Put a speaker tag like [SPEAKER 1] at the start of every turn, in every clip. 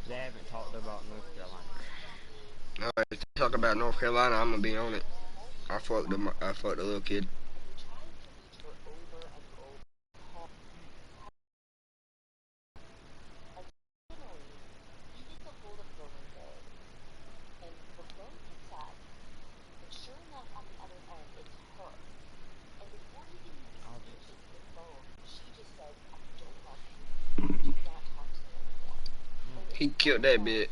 [SPEAKER 1] They haven't talked about North Carolina.
[SPEAKER 2] If they talk about North Carolina, I'm gonna be on it. I fucked the little kid.
[SPEAKER 1] Obviously.
[SPEAKER 2] He killed that bitch.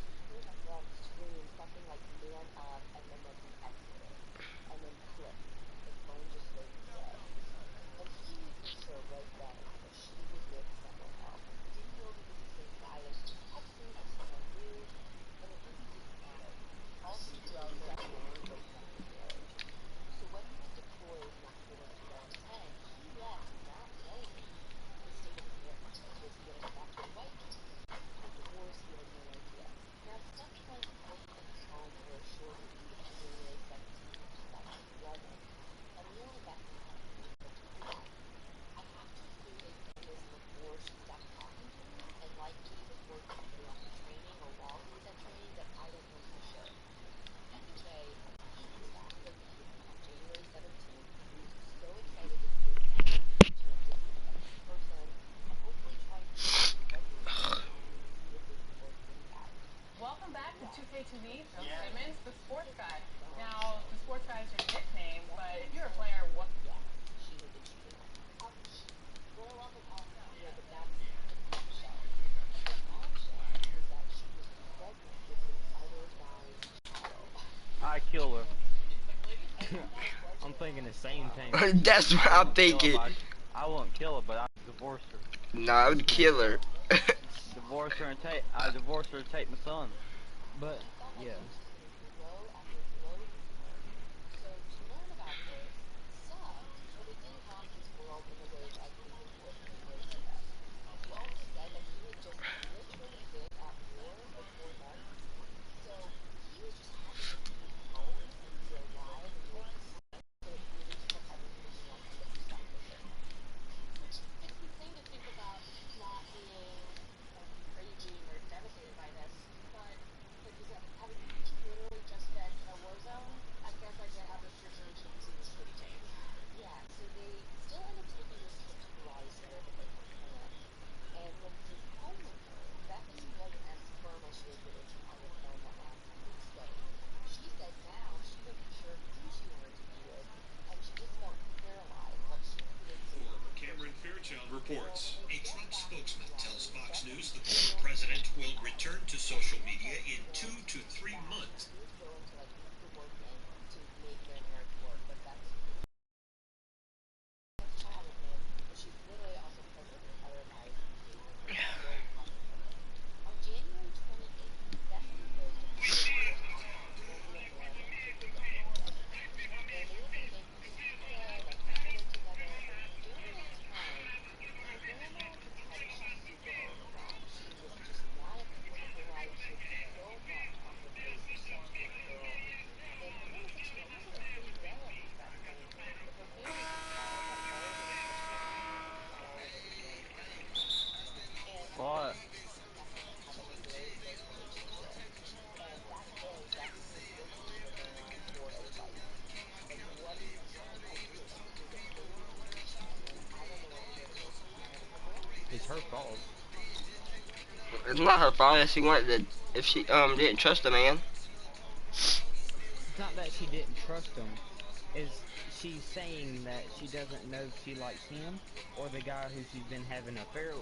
[SPEAKER 1] I kill her. I'm thinking the same thing.
[SPEAKER 2] That's what
[SPEAKER 1] I
[SPEAKER 2] I'm
[SPEAKER 1] won't kill her,
[SPEAKER 2] thinking.
[SPEAKER 1] but I won't kill her, but I divorce her.
[SPEAKER 2] Nah, I would kill her.
[SPEAKER 1] Divorce her and take. I divorce her and take my son. But yeah,
[SPEAKER 3] Reports. A Trump spokesman tells Fox News the former president will return to social media in 2 to 3 months.
[SPEAKER 1] what? It's her fault.
[SPEAKER 2] It's not her fault if she wanted to. If she didn't trust the man.
[SPEAKER 1] It's not that she didn't trust him. Is she's saying that she doesn't know if she likes him or the guy who she's been having an affair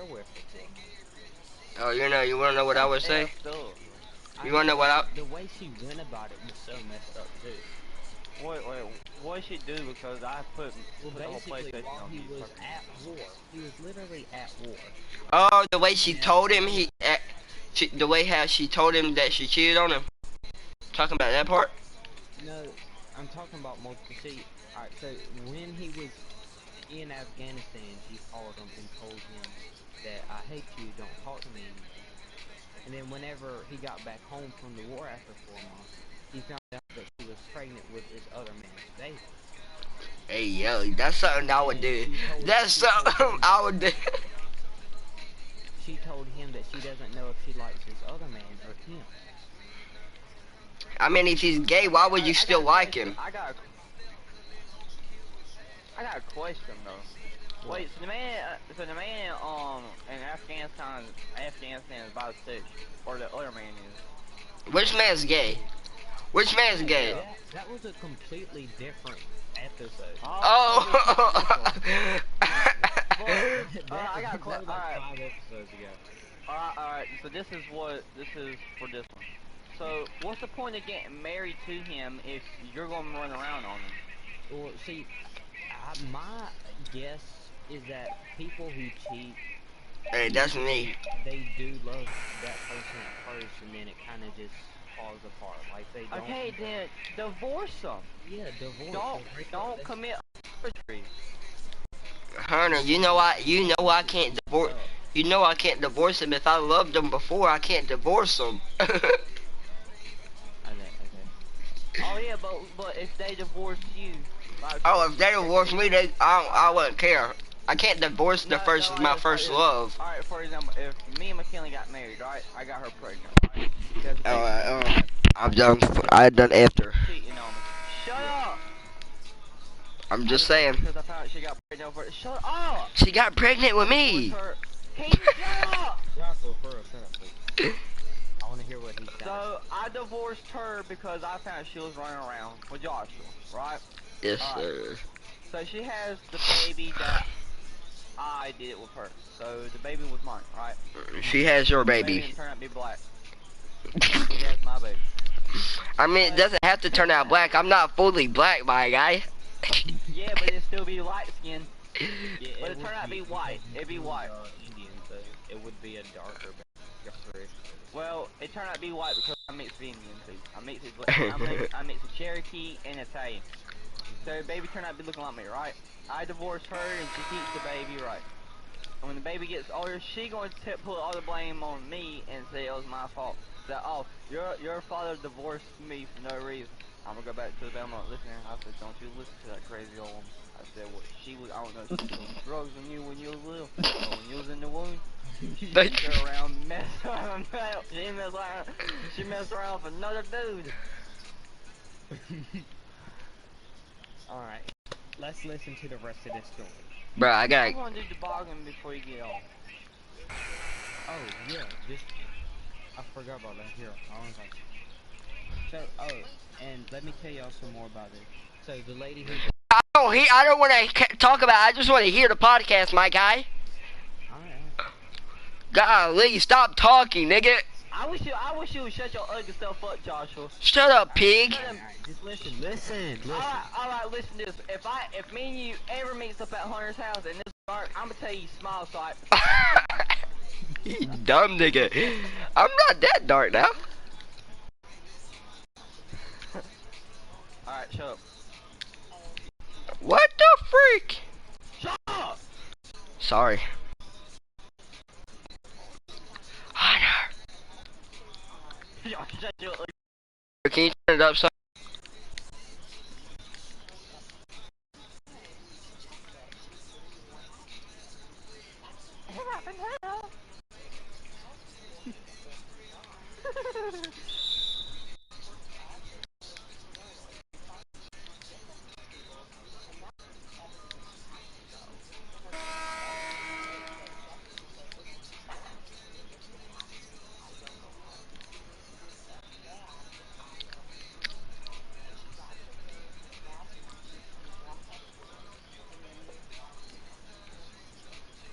[SPEAKER 1] with before.
[SPEAKER 2] Oh, you wanna know what I
[SPEAKER 1] That's
[SPEAKER 2] would say?
[SPEAKER 1] effed up.
[SPEAKER 2] You
[SPEAKER 1] I
[SPEAKER 2] wanna know
[SPEAKER 1] know,
[SPEAKER 2] what
[SPEAKER 1] and
[SPEAKER 2] I?
[SPEAKER 1] the way she went about it was so messed up too.
[SPEAKER 3] Wait, what did she do? Because I
[SPEAKER 1] Well,
[SPEAKER 3] put the whole
[SPEAKER 1] basically,
[SPEAKER 3] PlayStation
[SPEAKER 1] while
[SPEAKER 3] on
[SPEAKER 1] he
[SPEAKER 3] mute
[SPEAKER 1] was
[SPEAKER 3] so I can hear
[SPEAKER 1] at war, he was literally at war,
[SPEAKER 2] Oh, the way she
[SPEAKER 1] and
[SPEAKER 2] told him the way how she told him that she cheated on him. Talking about that part.
[SPEAKER 1] no, I'm talking about multiple. See, all right, so when he was in Afghanistan, she called him and told him that I hate you, don't talk to me anymore. And then whenever he got back home from the war after 4 months, he found out that she was pregnant with this other man's baby.
[SPEAKER 2] Hey yo, that's something I would
[SPEAKER 1] And
[SPEAKER 2] do.
[SPEAKER 1] she told
[SPEAKER 2] That's
[SPEAKER 1] she told
[SPEAKER 2] something
[SPEAKER 1] him
[SPEAKER 2] I
[SPEAKER 1] that
[SPEAKER 2] would do.
[SPEAKER 1] she told him that she doesn't know if she likes this other man or him.
[SPEAKER 2] I mean, if he's gay,
[SPEAKER 4] Okay,
[SPEAKER 2] why would you
[SPEAKER 4] I got
[SPEAKER 2] still
[SPEAKER 4] a
[SPEAKER 2] like
[SPEAKER 4] question.
[SPEAKER 2] him?
[SPEAKER 4] I got a question though.
[SPEAKER 1] What?
[SPEAKER 4] Wait, so the man in Afghanistan is bisexual, or the other man is.
[SPEAKER 2] Which man's gay?
[SPEAKER 1] Who?
[SPEAKER 2] Which man's
[SPEAKER 1] Hey,
[SPEAKER 2] gay?
[SPEAKER 4] Yeah.
[SPEAKER 1] that was a completely different episode.
[SPEAKER 4] This one.
[SPEAKER 1] Yeah,
[SPEAKER 4] But I got a
[SPEAKER 1] that was like
[SPEAKER 4] alright,
[SPEAKER 1] 5 episodes ago.
[SPEAKER 4] alright. So this is for this one. So what's the point of getting married to him if you're gonna run around on him?
[SPEAKER 1] Well, see, my guess is that people who cheat
[SPEAKER 2] Hey, that's me.
[SPEAKER 1] they do love that person at first, and then it kind of just falls apart. Like they don't.
[SPEAKER 4] Okay, then divorce him.
[SPEAKER 1] Yeah, divorce
[SPEAKER 4] Don't
[SPEAKER 1] or break up.
[SPEAKER 4] don't commit adultery.
[SPEAKER 2] Hunter, I can't divorce.
[SPEAKER 1] Up.
[SPEAKER 2] You know I can't divorce him. If I loved him before, I can't divorce him.
[SPEAKER 1] Okay.
[SPEAKER 4] Oh yeah, but if they divorce you, like
[SPEAKER 2] Oh, if they
[SPEAKER 4] if
[SPEAKER 2] divorce me, I wouldn't care. I can't divorce
[SPEAKER 4] no no
[SPEAKER 2] my
[SPEAKER 4] it's like
[SPEAKER 2] first
[SPEAKER 4] this.
[SPEAKER 2] love.
[SPEAKER 4] All right, for example, if me and McKinley got married, right? I got her pregnant, right? She has a
[SPEAKER 2] Oh,
[SPEAKER 4] baby with me, right?
[SPEAKER 2] I've done.
[SPEAKER 4] Because
[SPEAKER 2] I done after.
[SPEAKER 4] cheating on me. Shut
[SPEAKER 1] Yeah.
[SPEAKER 4] up!
[SPEAKER 2] I'm
[SPEAKER 4] I
[SPEAKER 2] just
[SPEAKER 4] divorced her
[SPEAKER 2] saying.
[SPEAKER 4] because I found out she got pregnant over. Shut up!
[SPEAKER 2] She got pregnant
[SPEAKER 4] I
[SPEAKER 2] with
[SPEAKER 4] divorced
[SPEAKER 2] me.
[SPEAKER 4] her. Can you shut up?
[SPEAKER 1] Joshua, for real, shut up, please. I want to hear what he's got to
[SPEAKER 4] So
[SPEAKER 1] say.
[SPEAKER 4] I divorced her because I found out she was running around with Joshua, right?
[SPEAKER 2] Yes,
[SPEAKER 4] All right.
[SPEAKER 2] sir.
[SPEAKER 4] So she has the baby that I did it with her. So the baby was mine, right?
[SPEAKER 2] She has your
[SPEAKER 4] The baby
[SPEAKER 2] baby.
[SPEAKER 4] didn't turn out to be black. So she has my baby.
[SPEAKER 2] I mean, it
[SPEAKER 4] But
[SPEAKER 2] doesn't have to turn out black. I'm not fully black, my guy.
[SPEAKER 4] yeah, but it'd still be light skin.
[SPEAKER 1] Yeah,
[SPEAKER 4] But
[SPEAKER 1] it
[SPEAKER 4] it
[SPEAKER 1] would
[SPEAKER 4] turned out to
[SPEAKER 1] be
[SPEAKER 4] be white.
[SPEAKER 1] because
[SPEAKER 4] It'd be
[SPEAKER 1] McKinley's
[SPEAKER 4] white.
[SPEAKER 1] Indian, so it would be a darkerish baby.
[SPEAKER 4] Well, it turned out to be white because I mixed with Indian too. I mixed with Cherokee and Italian.
[SPEAKER 1] Hmm.
[SPEAKER 4] So baby turned out to be looking like me, right? I divorced her and she keeps the baby, right? And when the baby gets older, she going to put all the blame on me and say it was my fault. That oh, your father divorced me for no reason. I'm gonna go back to the baby. I'm like, listen, I said, don't you listen to that crazy old woman. I said, what she was, I don't know, she was doing drugs on you when you was little, but when you was in the womb, she stood around messing around. She messed around with another dude.
[SPEAKER 1] All right, let's listen to the rest of this story.
[SPEAKER 2] Bro, I
[SPEAKER 4] I
[SPEAKER 2] got.
[SPEAKER 4] want to do toboggan before you get off.
[SPEAKER 1] Oh yeah, just I forgot about that. Here, I'll invite you. So, and let me tell y'all some more about this. So the lady who,
[SPEAKER 2] I don't want to talk about. I just want to hear the podcast, my guy.
[SPEAKER 1] all right.
[SPEAKER 2] Golly, stop talking, nigga.
[SPEAKER 4] I wish you would shut your ugly stuff up, Joshua.
[SPEAKER 2] Shut up,
[SPEAKER 1] Alright,
[SPEAKER 2] pig.
[SPEAKER 4] Shut him.
[SPEAKER 1] alright, just listen.
[SPEAKER 4] Alright, listen to this. If me and you ever meets up at Hunter's house and it's dark, I'm gonna tell you smile so I.
[SPEAKER 2] You dumb nigga. I'm not that dark now.
[SPEAKER 4] Alright, shut up.
[SPEAKER 2] What the freak?
[SPEAKER 4] Shut up!
[SPEAKER 2] Sorry. Hunter.
[SPEAKER 4] Shut your ugly.
[SPEAKER 2] Can you turn it up, son?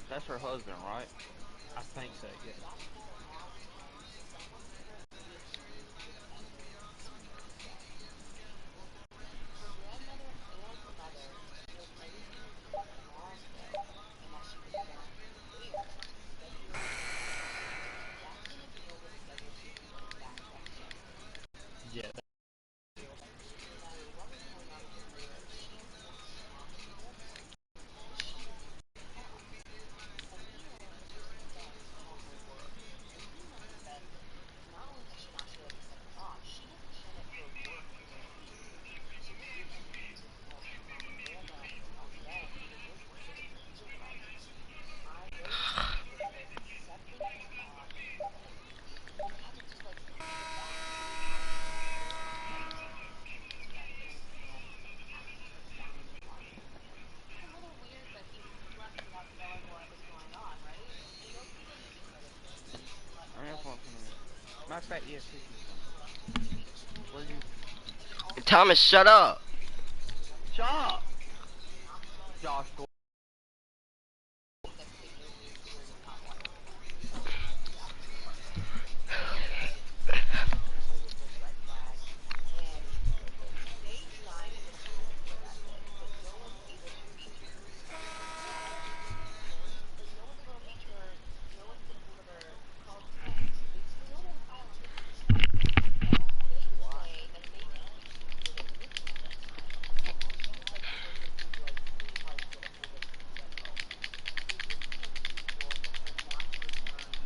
[SPEAKER 4] That's her husband, right?
[SPEAKER 1] I think so. Yes. Yeah.
[SPEAKER 4] Matter of fact, yeah, fix me some. What did you?
[SPEAKER 2] Thomas, shut up.
[SPEAKER 4] Shut up, Josh.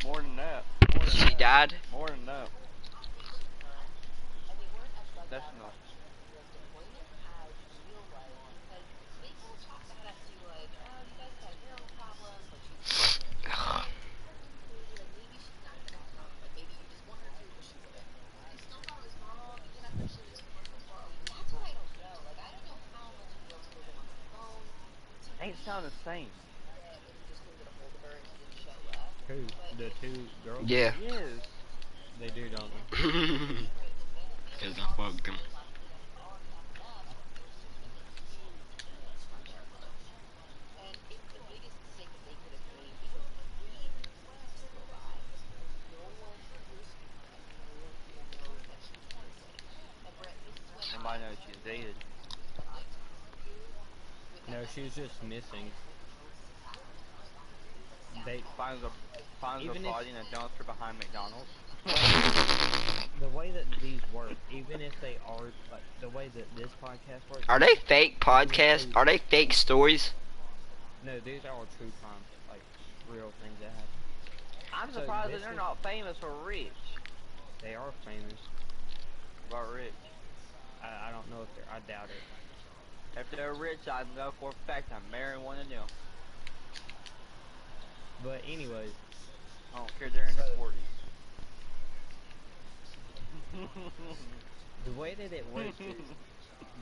[SPEAKER 4] More than that. More than
[SPEAKER 2] She
[SPEAKER 4] that.
[SPEAKER 2] died.
[SPEAKER 4] More than that. That's enough. Ain't sound the same.
[SPEAKER 1] Who? The two girls?
[SPEAKER 2] Yeah.
[SPEAKER 4] Yes.
[SPEAKER 1] They do, don't they?
[SPEAKER 2] Cause I fucked him.
[SPEAKER 4] Nobody knows she's dead.
[SPEAKER 1] No, she was just missing. They
[SPEAKER 4] Finds a
[SPEAKER 1] even if
[SPEAKER 4] body in a dumpster behind McDonald's.
[SPEAKER 1] the way that these work, even if they are like the way that this podcast works,
[SPEAKER 2] Are they fake
[SPEAKER 1] even if
[SPEAKER 2] podcasts?
[SPEAKER 1] they
[SPEAKER 2] Are they fake stories?
[SPEAKER 1] no, these are all true crime, like real things that happen.
[SPEAKER 4] I'm
[SPEAKER 1] So
[SPEAKER 4] surprised that
[SPEAKER 1] this
[SPEAKER 4] they're
[SPEAKER 1] was
[SPEAKER 4] not famous or rich.
[SPEAKER 1] they are famous.
[SPEAKER 4] But rich.
[SPEAKER 1] I don't know if they're. I doubt it.
[SPEAKER 4] If they're rich, I know for a fact I'm marrying one of them.
[SPEAKER 1] But anyways,
[SPEAKER 4] I don't care they're in
[SPEAKER 1] so
[SPEAKER 4] their 40s.
[SPEAKER 1] the way that it works is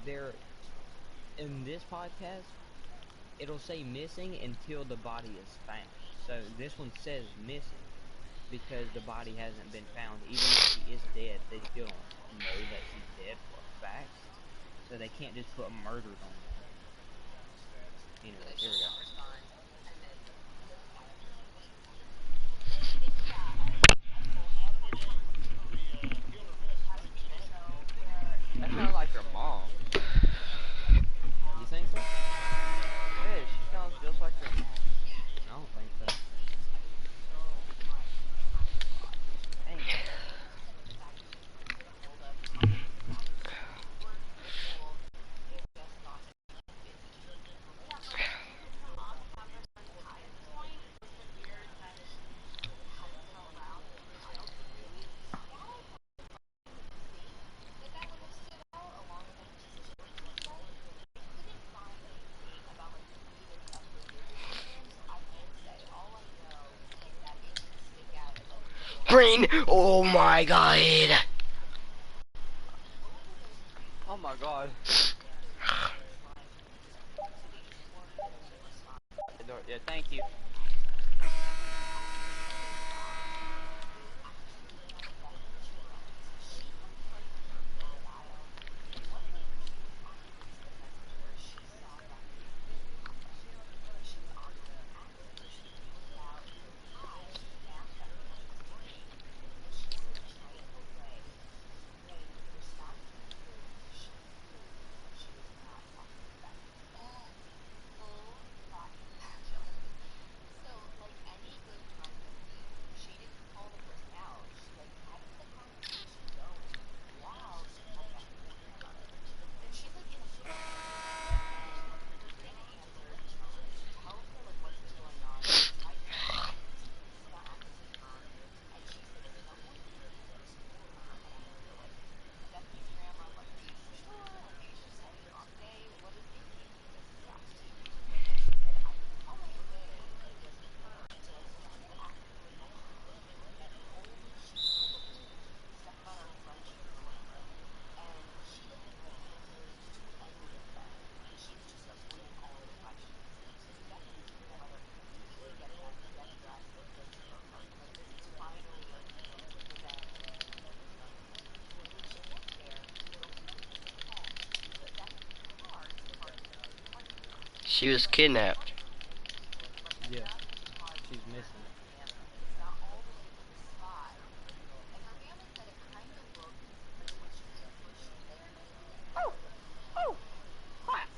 [SPEAKER 1] they're in this podcast. It'll say missing until the body is found. So this one says missing because the body hasn't been found. Even if she is dead, they still don't know that she's dead for a fact. So they can't just put murdered on there. Anyways, here we go.
[SPEAKER 4] That sounds like her mom.
[SPEAKER 1] You think so?
[SPEAKER 4] Yeah, she sounds just like her mom.
[SPEAKER 1] I don't think so.
[SPEAKER 4] Dang it.
[SPEAKER 2] Green. Oh my god.
[SPEAKER 4] Oh my god. Yeah, thank you.
[SPEAKER 2] She was kidnapped.
[SPEAKER 1] Yeah, she's missing.
[SPEAKER 4] Oh, oh, crap.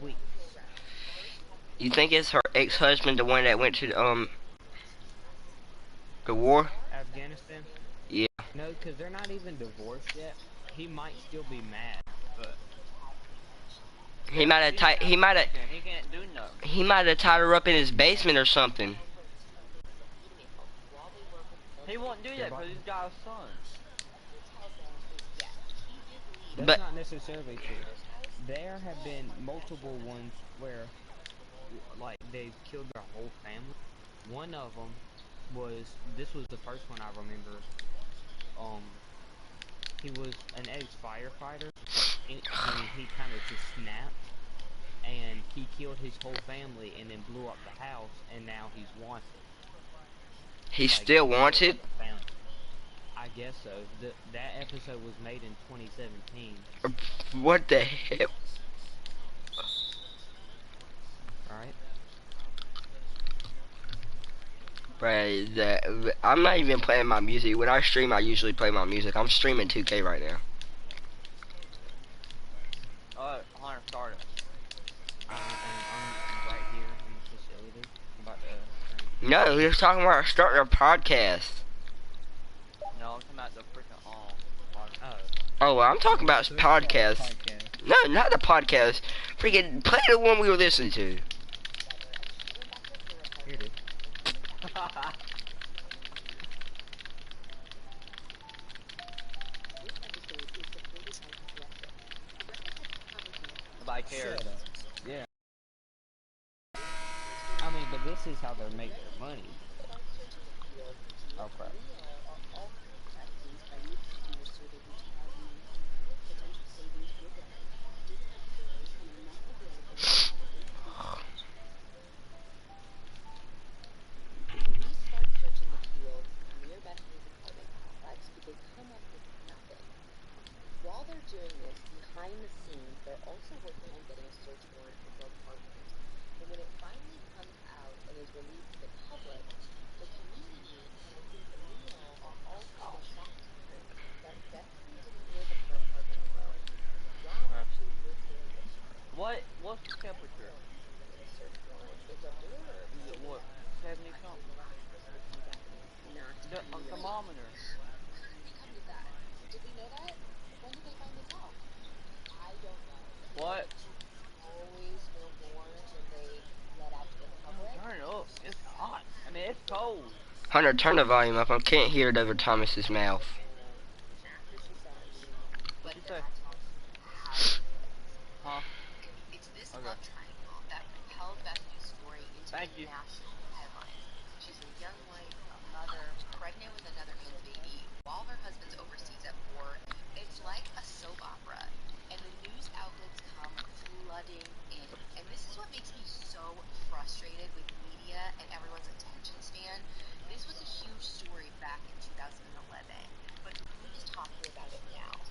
[SPEAKER 1] Weeks.
[SPEAKER 2] You think it's her ex-husband, the one that went to the war?
[SPEAKER 1] Afghanistan?
[SPEAKER 2] Yeah.
[SPEAKER 1] No, because they're not even divorced yet. He might still be mad, but
[SPEAKER 2] He
[SPEAKER 4] Yeah,
[SPEAKER 2] might have
[SPEAKER 4] she's
[SPEAKER 2] tied.
[SPEAKER 4] Afghanistan. He can't do nothing.
[SPEAKER 2] He might have tied her up in his basement or something.
[SPEAKER 4] He won't do
[SPEAKER 1] they're
[SPEAKER 4] that
[SPEAKER 1] about.
[SPEAKER 4] because he's got a son.
[SPEAKER 1] That's
[SPEAKER 2] But
[SPEAKER 1] not necessarily true. There have been multiple ones where, like, they've killed their whole family. One of them was. This was the first one I remember. Um, he was an ex-firefighter, and he kind of just snapped, and he killed his whole family, and then blew up the house, and now he's wanted.
[SPEAKER 2] he
[SPEAKER 1] Like
[SPEAKER 2] still
[SPEAKER 1] people
[SPEAKER 2] wants it.
[SPEAKER 1] haven't found him. I guess so. That episode was made in 2017.
[SPEAKER 2] What the hell?
[SPEAKER 1] Right?
[SPEAKER 2] Bruh, I'm not even playing my music. When I stream, I usually play my music. I'm streaming 2K right now.
[SPEAKER 4] Hunter, start it.
[SPEAKER 1] And I'm right here in the facility. I'm about to turn 2K
[SPEAKER 2] No, he was
[SPEAKER 1] on.
[SPEAKER 2] talking about starting a podcast.
[SPEAKER 4] No, I'm talking about the freaking podcast.
[SPEAKER 1] Oh,
[SPEAKER 2] Oh, well, I'm talking about
[SPEAKER 1] so it's called a
[SPEAKER 2] podcasts.
[SPEAKER 1] podcast.
[SPEAKER 2] No, not the podcast. Freaking play the one we were listening to.
[SPEAKER 1] Here it is.
[SPEAKER 4] Nobody cares.
[SPEAKER 1] Shut up. Yeah. I mean, but this is how they make their money. Oh crap.
[SPEAKER 4] Okay. What's the temperature? Is it what? 70 something? A thermometer. What? Turn it up. It's hot. I mean, it's cold.
[SPEAKER 2] Hunter, turn the volume up. I can't hear it over Thomas's mouth.
[SPEAKER 4] What you say? Huh? Okay. Thank you.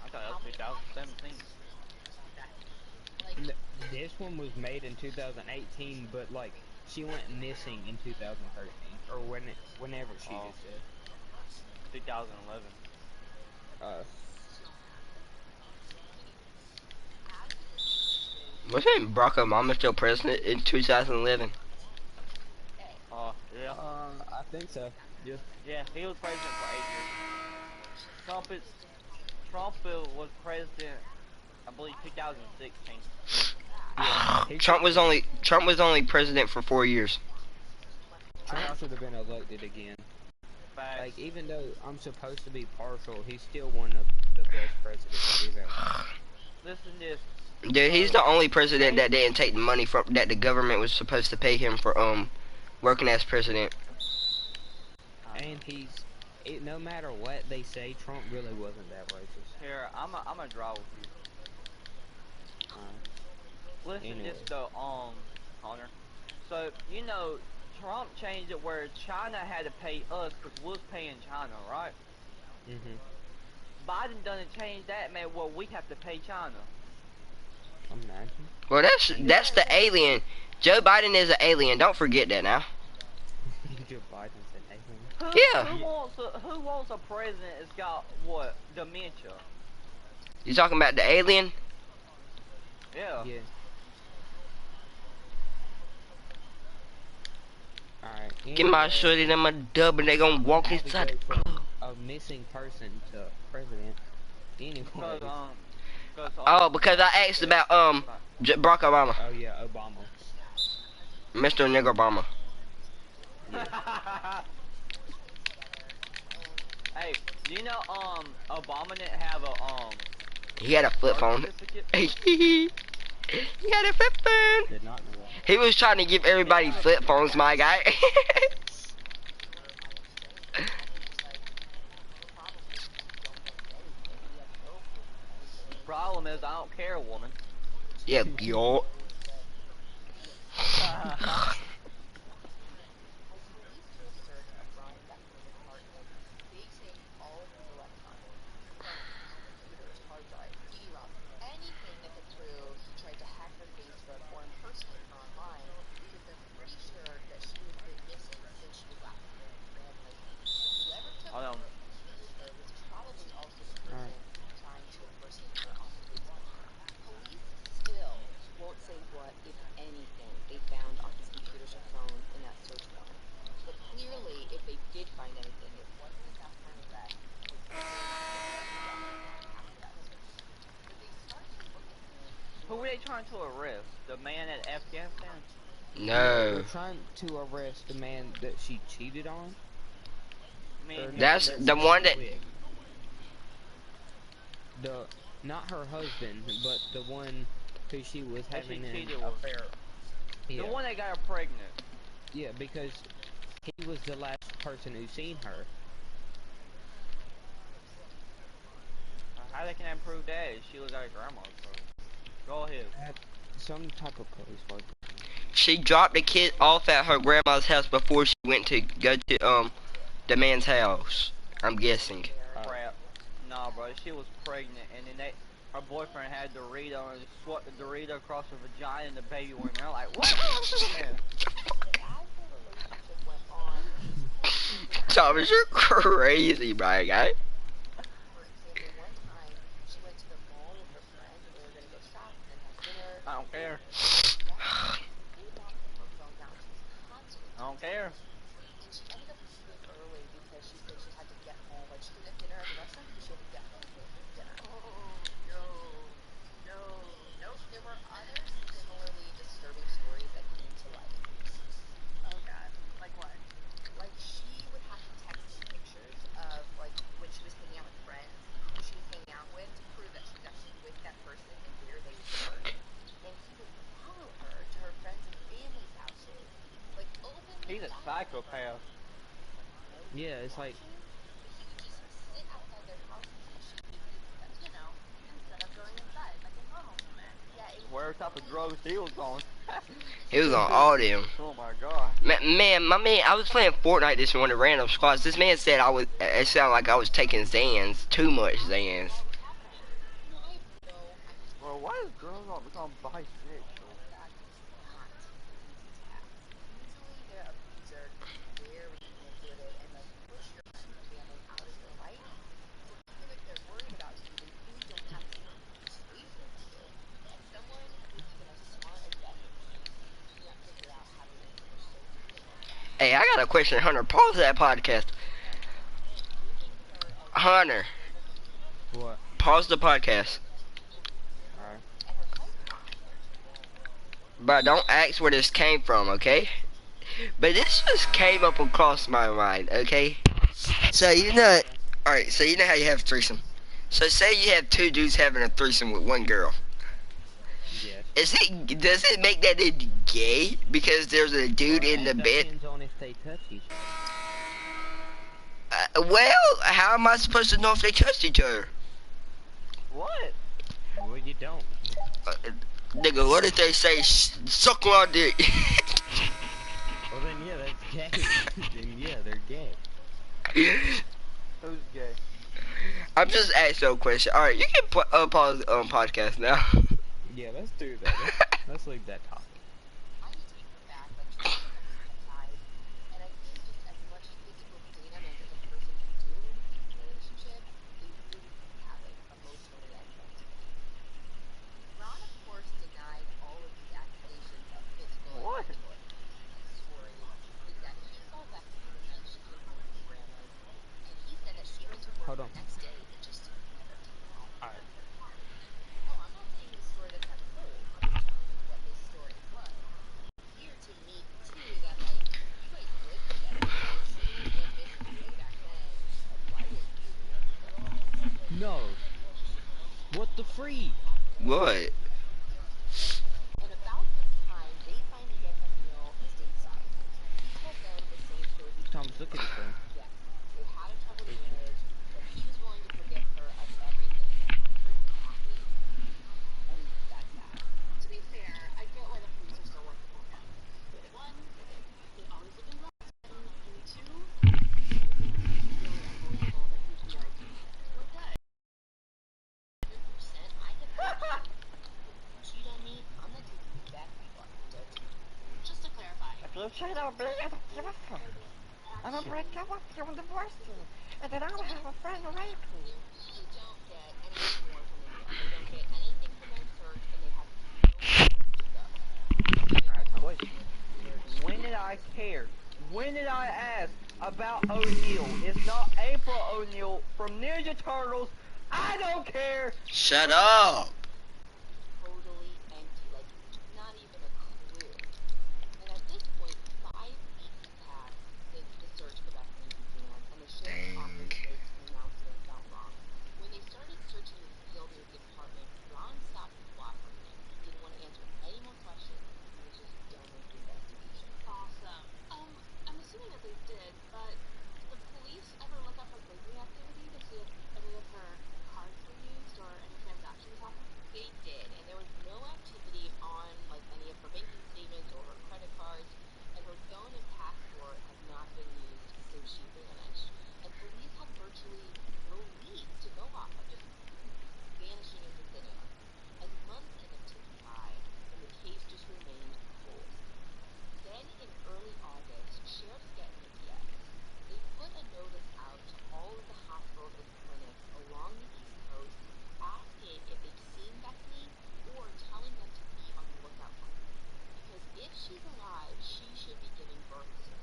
[SPEAKER 4] I thought that was 2017.
[SPEAKER 1] This one was made in 2018, but like she went missing in 2013 or whenever she
[SPEAKER 4] Oh,
[SPEAKER 1] just said.
[SPEAKER 4] 2011.
[SPEAKER 1] Uh,
[SPEAKER 2] Wasn't Barack Obama still president in 2011?
[SPEAKER 4] Yeah.
[SPEAKER 1] I think so. Yeah.
[SPEAKER 4] Yeah, he was president for 8 years. Trump is, Trump was president, I believe, 2016.
[SPEAKER 1] Yeah. He should.
[SPEAKER 2] Trump was only president for 4 years.
[SPEAKER 1] Trump should have been elected again. Like,
[SPEAKER 4] Facts.
[SPEAKER 1] even though I'm supposed to be partial, he's still one of the best presidents we've ever had.
[SPEAKER 4] Listen this.
[SPEAKER 2] Dude, he's
[SPEAKER 4] So
[SPEAKER 2] the only president
[SPEAKER 4] they
[SPEAKER 2] that didn't take the money from that the government was supposed to pay him for working as president.
[SPEAKER 4] I
[SPEAKER 1] And
[SPEAKER 4] know.
[SPEAKER 1] no matter what they say, Trump really wasn't that racist.
[SPEAKER 4] Here, I'm a draw with you.
[SPEAKER 1] Alright.
[SPEAKER 4] Listen this
[SPEAKER 1] Anyway.
[SPEAKER 4] though, Hunter. So you know, Trump changed it where China had to pay us because we was paying China, right?
[SPEAKER 1] Mhm.
[SPEAKER 4] Biden doesn't change that, man. Well, we have to pay China.
[SPEAKER 1] Imagine.
[SPEAKER 2] Well, that's the alien. Joe Biden is an alien. Don't forget that now.
[SPEAKER 1] Joe Biden's an alien.
[SPEAKER 2] Yeah.
[SPEAKER 4] Who wants a president that's got what dementia?
[SPEAKER 2] You talking about the alien?
[SPEAKER 4] Yeah.
[SPEAKER 1] Yeah. Alright.
[SPEAKER 2] Get my
[SPEAKER 1] Anyway,
[SPEAKER 2] shorty them a dub and they gonna
[SPEAKER 1] we
[SPEAKER 2] walk
[SPEAKER 1] had to
[SPEAKER 2] inside
[SPEAKER 1] go
[SPEAKER 2] the
[SPEAKER 1] from
[SPEAKER 2] club.
[SPEAKER 1] a missing person to president.
[SPEAKER 4] Cause
[SPEAKER 1] Anyways.
[SPEAKER 4] cause
[SPEAKER 2] Oh, because I asked about Barack Obama,
[SPEAKER 1] Oh yeah, Obama.
[SPEAKER 2] Mr. Nigger Obama.
[SPEAKER 1] Yeah.
[SPEAKER 4] Hey, do you know Obama didn't have a
[SPEAKER 2] He had a flip
[SPEAKER 4] birth
[SPEAKER 2] phone.
[SPEAKER 4] certificate?
[SPEAKER 2] He had a flip phone.
[SPEAKER 1] Did not know that.
[SPEAKER 2] He was trying to give everybody flip phones, my guy.
[SPEAKER 4] Problem is, I don't care, woman.
[SPEAKER 2] Yeah, yo.
[SPEAKER 4] Hold on.
[SPEAKER 1] Alright.
[SPEAKER 4] Who were they trying to arrest? The man at Afghanistan?
[SPEAKER 1] No,
[SPEAKER 2] No.
[SPEAKER 1] they're trying to arrest the man that she cheated on.
[SPEAKER 4] Me
[SPEAKER 1] Or
[SPEAKER 4] and
[SPEAKER 1] no,
[SPEAKER 4] him.
[SPEAKER 2] That's
[SPEAKER 1] that
[SPEAKER 2] the
[SPEAKER 1] she
[SPEAKER 2] one that.
[SPEAKER 1] quit. Not her husband, but the one who she was
[SPEAKER 4] That she
[SPEAKER 1] having an
[SPEAKER 4] cheated with.
[SPEAKER 1] affair.
[SPEAKER 4] The
[SPEAKER 1] Yeah.
[SPEAKER 4] one that got her pregnant.
[SPEAKER 1] Yeah, because he was the last person who seen her.
[SPEAKER 4] How they can improve that? She was at her grandma's. So. Go ahead.
[SPEAKER 1] Some type of police work.
[SPEAKER 2] She dropped the kid off at her grandma's house before she went to go to the man's house. I'm guessing.
[SPEAKER 4] Crap. Nah, bro. She was pregnant, and then her boyfriend had Dorito and swept the Dorito across her vagina, and the baby went in. I'm like, what?
[SPEAKER 2] Thomas, you're crazy, my guy.
[SPEAKER 4] I don't care. I don't care. He's a psychopath.
[SPEAKER 1] Yeah, it's like
[SPEAKER 4] Whatever type of drugs he was on.
[SPEAKER 2] He was on all them.
[SPEAKER 4] Oh my god.
[SPEAKER 2] My man, I was playing Fortnite this morning, random squads. This man said it sounded like I was taking Zans, too much Zans.
[SPEAKER 4] Bro, why does girls all become bisexual?
[SPEAKER 2] Hey, I got a question, Hunter. Pause that podcast. Hunter,
[SPEAKER 1] what?
[SPEAKER 2] pause the podcast.
[SPEAKER 1] Alright.
[SPEAKER 2] But don't ask where this came from, okay? But this just came up across my mind, okay? So you know, all right. So you know how you have a threesome. So say you have two dudes having a threesome with one girl.
[SPEAKER 1] Yes.
[SPEAKER 2] Does it make that it gay because there's a dude in the
[SPEAKER 1] It
[SPEAKER 2] bed?
[SPEAKER 1] depends on if they touch each other.
[SPEAKER 2] Well, how am I supposed to know if they trust each other?
[SPEAKER 4] What?
[SPEAKER 1] Well, you don't.
[SPEAKER 2] Uh, Nigga, what if they say suck my dick?
[SPEAKER 1] Well, then yeah, that's gay. Then yeah, they're gay.
[SPEAKER 4] Who's gay?
[SPEAKER 2] I'm just asking a question. All right, you can pause podcast now.
[SPEAKER 1] Yeah, let's do that. Let's leave that topic.
[SPEAKER 5] I take her back, like trust becomes a peptide. And I think just as much physical freedom as a person can do in a relationship, they really have it emotionally and mentally. Ron, of course, denied all of these accusations of physical and
[SPEAKER 4] What?
[SPEAKER 5] sexual abuse. His story is that he saw Bethany the night she came home from Grandma's, and he said that she went to work
[SPEAKER 1] Hold
[SPEAKER 5] the
[SPEAKER 1] on.
[SPEAKER 5] next day and just never came home.
[SPEAKER 1] All right.
[SPEAKER 5] Oh, I'm not saying this story doesn't have holes. I'm just telling you what his story was. It's weird to me, too, that, like, you guys lived together, so assuming what this was way back then, like, why didn't you divorce her?
[SPEAKER 1] No. What the freak?
[SPEAKER 2] What?
[SPEAKER 5] And about this time, they finally get a meal stateside. He told them the same story he told
[SPEAKER 1] Thomas, look at
[SPEAKER 5] me.
[SPEAKER 1] his phone.
[SPEAKER 5] Yes, they had a troubled
[SPEAKER 1] Where's he?
[SPEAKER 5] marriage, but he was willing to forgive her of everything and wanted her to be happy. And that's that. To be fair, I get why the police are still working on them. One, they always look in glass, and two, I think it's really unbelievable that he would be like, we're good. 100%, I have hurt you. If you cheat on me, I'm not taking you back before I'm guilty. Just to clarify,
[SPEAKER 4] If you say I'll be a divorcer, I'm gonna break up with you and divorce you, and then I'll have a friend rape
[SPEAKER 5] they
[SPEAKER 4] me.
[SPEAKER 5] really don't get anything more from the meal. They don't get anything from their search, and they have nowhere to go.
[SPEAKER 1] All right, Thomas.
[SPEAKER 4] Wait, when did I care? When did I ask about O'Neil? It's not April O'Neil from Ninja Turtles. I don't care.
[SPEAKER 2] Shut up.
[SPEAKER 5] Totally empty, like not even a clue. And at this point, 5 weeks pass since the search for Bethany began, and the sheriff's
[SPEAKER 2] Dang.
[SPEAKER 5] office makes an announcement about Ron. When they started searching the field near the apartment, Ron stopped cooperating. He didn't want to answer any more questions. He was just done with the investigation. Awesome. I'm assuming that they did, but did the police ever look up her banking activity to see if any of her cards were used or any transactions happened? They did, and there was no activity on like any of her banking statements or her credit cards, and her phone and passport have not been used since she vanished. And police had virtually no leads to go off of, just vanishing into thin air. And months end up ticking by, and the case just remained cold. Then in early August, sheriffs get an idea. They put a notice out to all of the hospitals and clinics along the East Coast asking if they've seen Bethany or telling them to be on the lookout for her. Because if she's alive, she should be giving birth soon.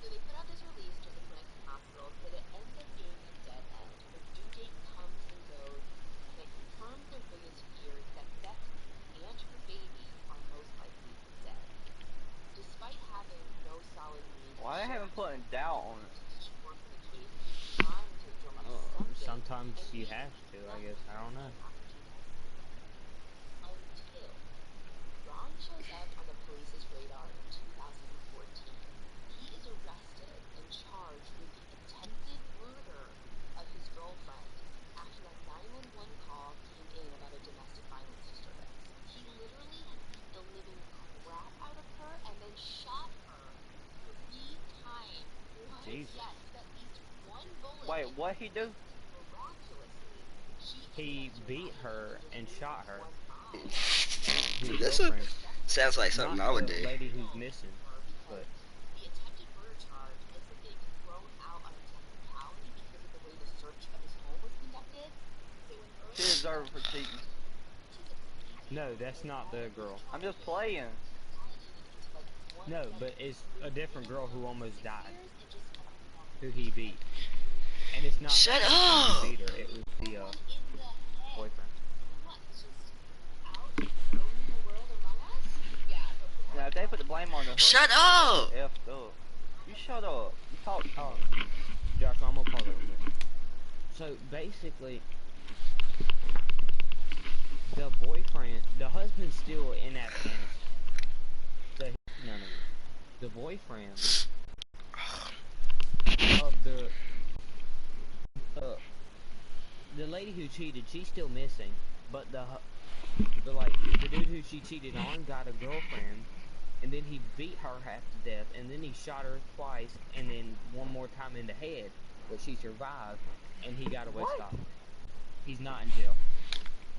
[SPEAKER 5] So they put out this release to the clinics and hospitals, but it ends up being a dead end. Her due date comes and goes, and it confirms their biggest fears that Bethany and her baby are most likely dead. Despite having no solid leads,
[SPEAKER 4] Why I haven't
[SPEAKER 5] sheriffs
[SPEAKER 4] put a doubt on it?
[SPEAKER 5] to keep working the case, trying to drum up something,
[SPEAKER 1] Sometimes
[SPEAKER 5] and
[SPEAKER 1] you
[SPEAKER 5] maybe
[SPEAKER 1] have to, I guess.
[SPEAKER 5] nothing
[SPEAKER 1] I don't know.
[SPEAKER 5] came after 2017. Until Ron shows up on the police's radar in 2014. He is arrested and charged with the attempted murder of his girlfriend after a 911 call came in about a domestic violence disturbance. He literally had beat the living crap out of her and then shot her 3 times. What?
[SPEAKER 1] Jesus.
[SPEAKER 5] Yes, with at least one bullet
[SPEAKER 4] Wait,
[SPEAKER 5] in
[SPEAKER 4] what
[SPEAKER 5] her
[SPEAKER 4] he do?
[SPEAKER 5] miraculously. She ended
[SPEAKER 1] He
[SPEAKER 5] up
[SPEAKER 1] beat
[SPEAKER 5] surviving
[SPEAKER 1] her
[SPEAKER 5] and
[SPEAKER 1] and
[SPEAKER 5] just
[SPEAKER 1] shot
[SPEAKER 5] losing
[SPEAKER 1] her.
[SPEAKER 5] one eye.
[SPEAKER 1] His
[SPEAKER 2] That's a
[SPEAKER 1] girlfriend.
[SPEAKER 2] sounds like something
[SPEAKER 1] Not
[SPEAKER 2] I would
[SPEAKER 1] the
[SPEAKER 2] do.
[SPEAKER 1] lady who's missing,
[SPEAKER 5] Because
[SPEAKER 1] but
[SPEAKER 5] the attempted murder charge looks like they've thrown out on a technicality because of the way the search of his home was conducted. So in
[SPEAKER 4] She
[SPEAKER 5] early
[SPEAKER 4] deserved for cheating.
[SPEAKER 5] which is a crazy
[SPEAKER 1] no,
[SPEAKER 5] number,
[SPEAKER 1] that's not
[SPEAKER 5] all
[SPEAKER 1] the
[SPEAKER 5] of these
[SPEAKER 1] girl.
[SPEAKER 4] I'm just
[SPEAKER 5] charges
[SPEAKER 4] playing.
[SPEAKER 5] consolidated into like one
[SPEAKER 1] No,
[SPEAKER 5] death
[SPEAKER 1] but it's
[SPEAKER 5] with
[SPEAKER 1] a
[SPEAKER 5] a
[SPEAKER 1] different girl
[SPEAKER 5] minimum
[SPEAKER 1] who
[SPEAKER 5] of
[SPEAKER 1] almost
[SPEAKER 5] 6
[SPEAKER 1] died,
[SPEAKER 5] years and just a
[SPEAKER 1] who he beat.
[SPEAKER 5] huge
[SPEAKER 1] And it's not the
[SPEAKER 2] Shut
[SPEAKER 1] person who
[SPEAKER 2] up.
[SPEAKER 1] beat her, it was the
[SPEAKER 5] one in the head.
[SPEAKER 1] boyfriend.
[SPEAKER 5] What? Just out roaming the world among us? Yeah, but from what
[SPEAKER 4] Now if they put the blame on the
[SPEAKER 2] Shut
[SPEAKER 4] husband,
[SPEAKER 2] up.
[SPEAKER 4] that's effed up. You shut up. You talk too
[SPEAKER 1] Oh,
[SPEAKER 4] much.
[SPEAKER 1] Joshua, I'm gonna pause it real quick. So basically, the husband's still in Afghanistan. So he's none of this. The boyfriend of uh, the lady who cheated, she's still missing. But the dude who she cheated on got a girlfriend, and then he beat her half to death, and then he shot her twice, and then one more time in the head, but she survived, and he got away
[SPEAKER 4] What?
[SPEAKER 1] scot free. He's not in jail,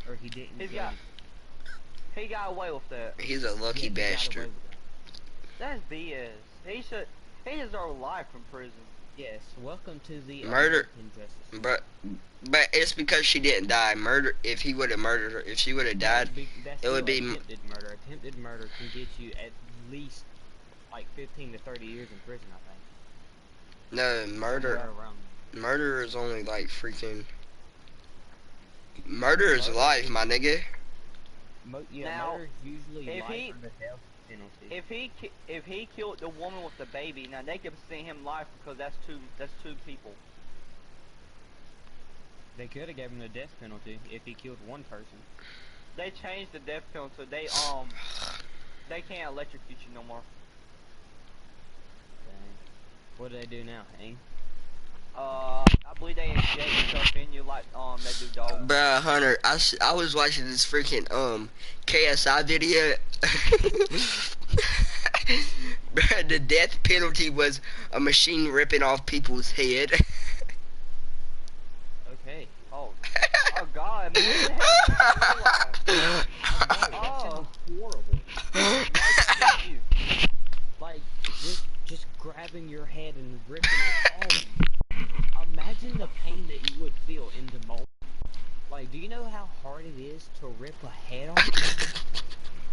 [SPEAKER 1] or he didn't
[SPEAKER 4] He's
[SPEAKER 1] go
[SPEAKER 4] got
[SPEAKER 1] to.
[SPEAKER 4] he got away with that.
[SPEAKER 2] He's a
[SPEAKER 1] Yeah,
[SPEAKER 2] lucky
[SPEAKER 1] he got away
[SPEAKER 2] bastard.
[SPEAKER 1] with that.
[SPEAKER 4] That's BS. He deserves life in prison.
[SPEAKER 1] Yes, welcome to the
[SPEAKER 2] Murder,
[SPEAKER 1] American justice system.
[SPEAKER 2] but it's because she didn't die. Murder. If he would have murdered her, if she would have died,
[SPEAKER 1] That's
[SPEAKER 2] it would
[SPEAKER 1] still
[SPEAKER 2] be
[SPEAKER 1] attempted murder. Attempted murder can get you at least like 15 to 30 years in prison, I think.
[SPEAKER 2] no murder.
[SPEAKER 1] Somewhere around
[SPEAKER 2] Murder is only like freaking. Murder is
[SPEAKER 1] Murder
[SPEAKER 2] life,
[SPEAKER 1] is
[SPEAKER 2] my nigga.
[SPEAKER 4] Now,
[SPEAKER 1] murder is usually
[SPEAKER 4] if
[SPEAKER 1] life
[SPEAKER 4] he
[SPEAKER 1] or the death penalty.
[SPEAKER 4] if he killed the woman with the baby, now they could send him life because that's two people.
[SPEAKER 1] They could have given him the death penalty if he killed one person.
[SPEAKER 4] They changed the death penalty. They can't electrocute you no more.
[SPEAKER 1] Dang. What do they do now? Hang?
[SPEAKER 4] I believe they inject stuff in you like they do dogs.
[SPEAKER 2] Bruh, Hunter, I was watching this freaking KSI video. Bruh, the death penalty was a machine ripping off people's head.
[SPEAKER 1] Okay.
[SPEAKER 4] Oh God, man, what the hell?
[SPEAKER 1] Oh,
[SPEAKER 4] Oh,
[SPEAKER 1] horrible.
[SPEAKER 4] nice to meet you.
[SPEAKER 1] Like, just grabbing your head and ripping it off. Imagine the pain that you would feel in the moment. Like, do you know how hard it is to rip a head off?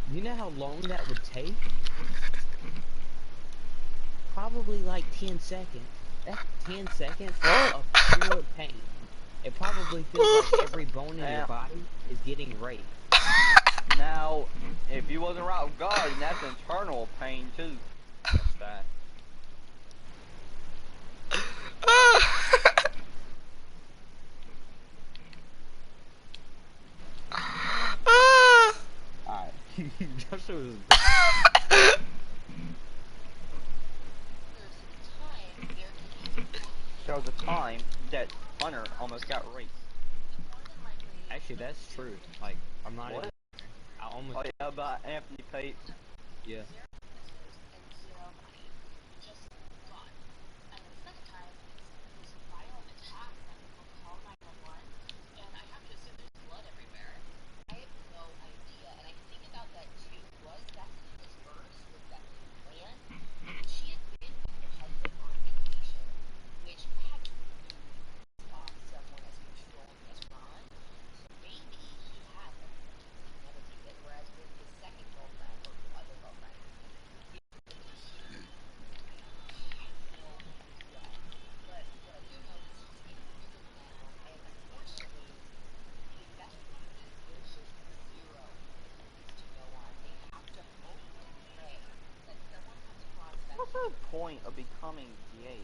[SPEAKER 1] Do you know how long that would take? Probably like 10 seconds. That's 10 seconds of pure pain. It probably feels like every bone in your body is getting raped.
[SPEAKER 4] Now, if you wasn't right with God, then that's internal pain too.
[SPEAKER 1] That's that. Alright. Joshua's
[SPEAKER 4] There was a time that Hunter almost got raped.
[SPEAKER 1] actually, that's true. Like, I'm not
[SPEAKER 4] What?
[SPEAKER 1] even. I almost.
[SPEAKER 4] Oh yeah, by Anthony Pate.
[SPEAKER 1] Yeah.
[SPEAKER 4] What's the point of becoming gay?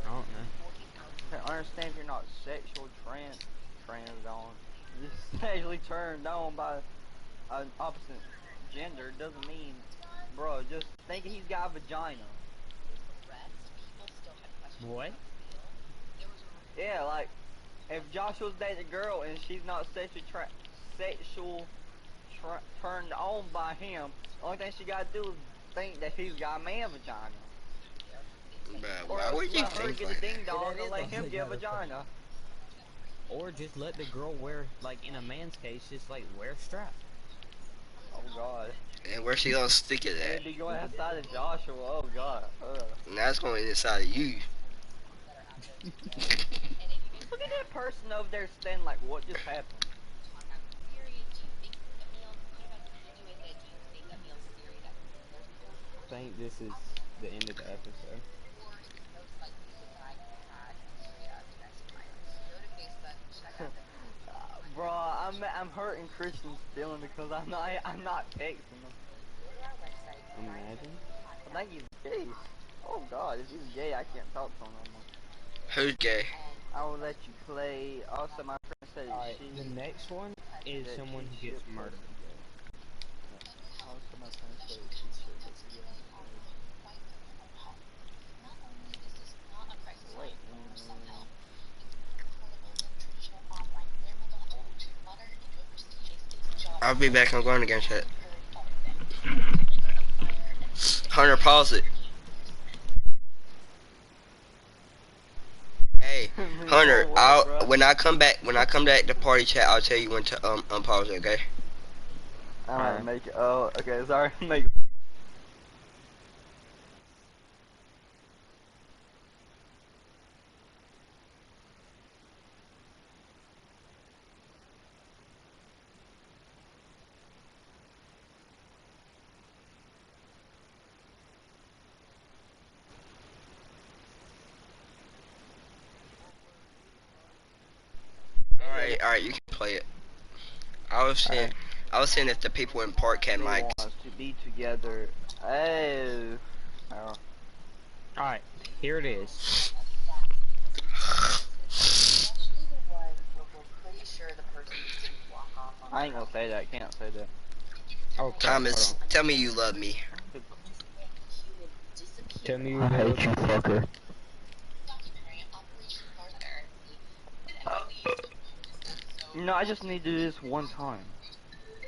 [SPEAKER 1] I don't know.
[SPEAKER 4] I understand if you're not sexual trans on. Just sexually turned on by an opposite gender doesn't mean, bro. Just thinking he's got a vagina.
[SPEAKER 1] What?
[SPEAKER 4] Yeah, like if Joshua's dating a girl and she's not turned on by him, the only thing she gotta do is think that he's got a man vagina.
[SPEAKER 2] Bruh,
[SPEAKER 4] Or
[SPEAKER 2] why
[SPEAKER 4] else
[SPEAKER 2] would you
[SPEAKER 4] let her
[SPEAKER 2] think
[SPEAKER 4] get a
[SPEAKER 2] like
[SPEAKER 4] ding
[SPEAKER 2] that?
[SPEAKER 4] dong
[SPEAKER 1] that
[SPEAKER 4] and
[SPEAKER 1] is
[SPEAKER 4] let
[SPEAKER 1] all
[SPEAKER 4] him
[SPEAKER 1] they
[SPEAKER 4] get a
[SPEAKER 1] gotta
[SPEAKER 4] vagina.
[SPEAKER 1] Or just let the girl wear, like in a man's case, just like wear a strap.
[SPEAKER 4] Oh God.
[SPEAKER 2] And where she gonna stick it
[SPEAKER 4] And
[SPEAKER 2] at?
[SPEAKER 4] it'd be going outside of Joshua. Oh God.
[SPEAKER 2] And that's going inside of you.
[SPEAKER 4] Look at that person over there standing like, what just happened?
[SPEAKER 1] I think this is the end of the episode.
[SPEAKER 4] Bro, I'm hurting Christian's feeling because I'm not texting him.
[SPEAKER 1] Imagine.
[SPEAKER 4] I think he's gay. Oh God, if he's gay, I can't talk to him no more.
[SPEAKER 2] Who's gay?
[SPEAKER 4] I will let you play. Also, my friend said that
[SPEAKER 1] Alright, the next one is someone who
[SPEAKER 4] she
[SPEAKER 1] gets murdered.
[SPEAKER 4] pussy gay. Also, my friend said that she should pussy gay. Wait,
[SPEAKER 2] I'll be back. I'm going against it. Hunter, pause it. Hey,
[SPEAKER 4] me
[SPEAKER 2] Hunter.
[SPEAKER 4] doing what,
[SPEAKER 2] I'll
[SPEAKER 4] bro?
[SPEAKER 2] when I come back to party chat, I'll tell you when to unpause it. Okay.
[SPEAKER 4] I'm gonna
[SPEAKER 1] Alright.
[SPEAKER 4] make it. Oh, okay, sorry. Make.
[SPEAKER 2] All right. You can play it. I was saying,
[SPEAKER 1] Alright.
[SPEAKER 2] I was saying if the people in park had
[SPEAKER 4] They
[SPEAKER 2] mics.
[SPEAKER 4] want us to be together. Oh. Oh.
[SPEAKER 1] Alright, here it is.
[SPEAKER 4] I ain't gonna say that. Can't say that.
[SPEAKER 1] Oh crap, hold
[SPEAKER 2] Thomas,
[SPEAKER 1] on.
[SPEAKER 2] tell me you love me.
[SPEAKER 1] Tell me you
[SPEAKER 4] I
[SPEAKER 1] will.
[SPEAKER 4] hate you, fucker. No, I just need to do this one time.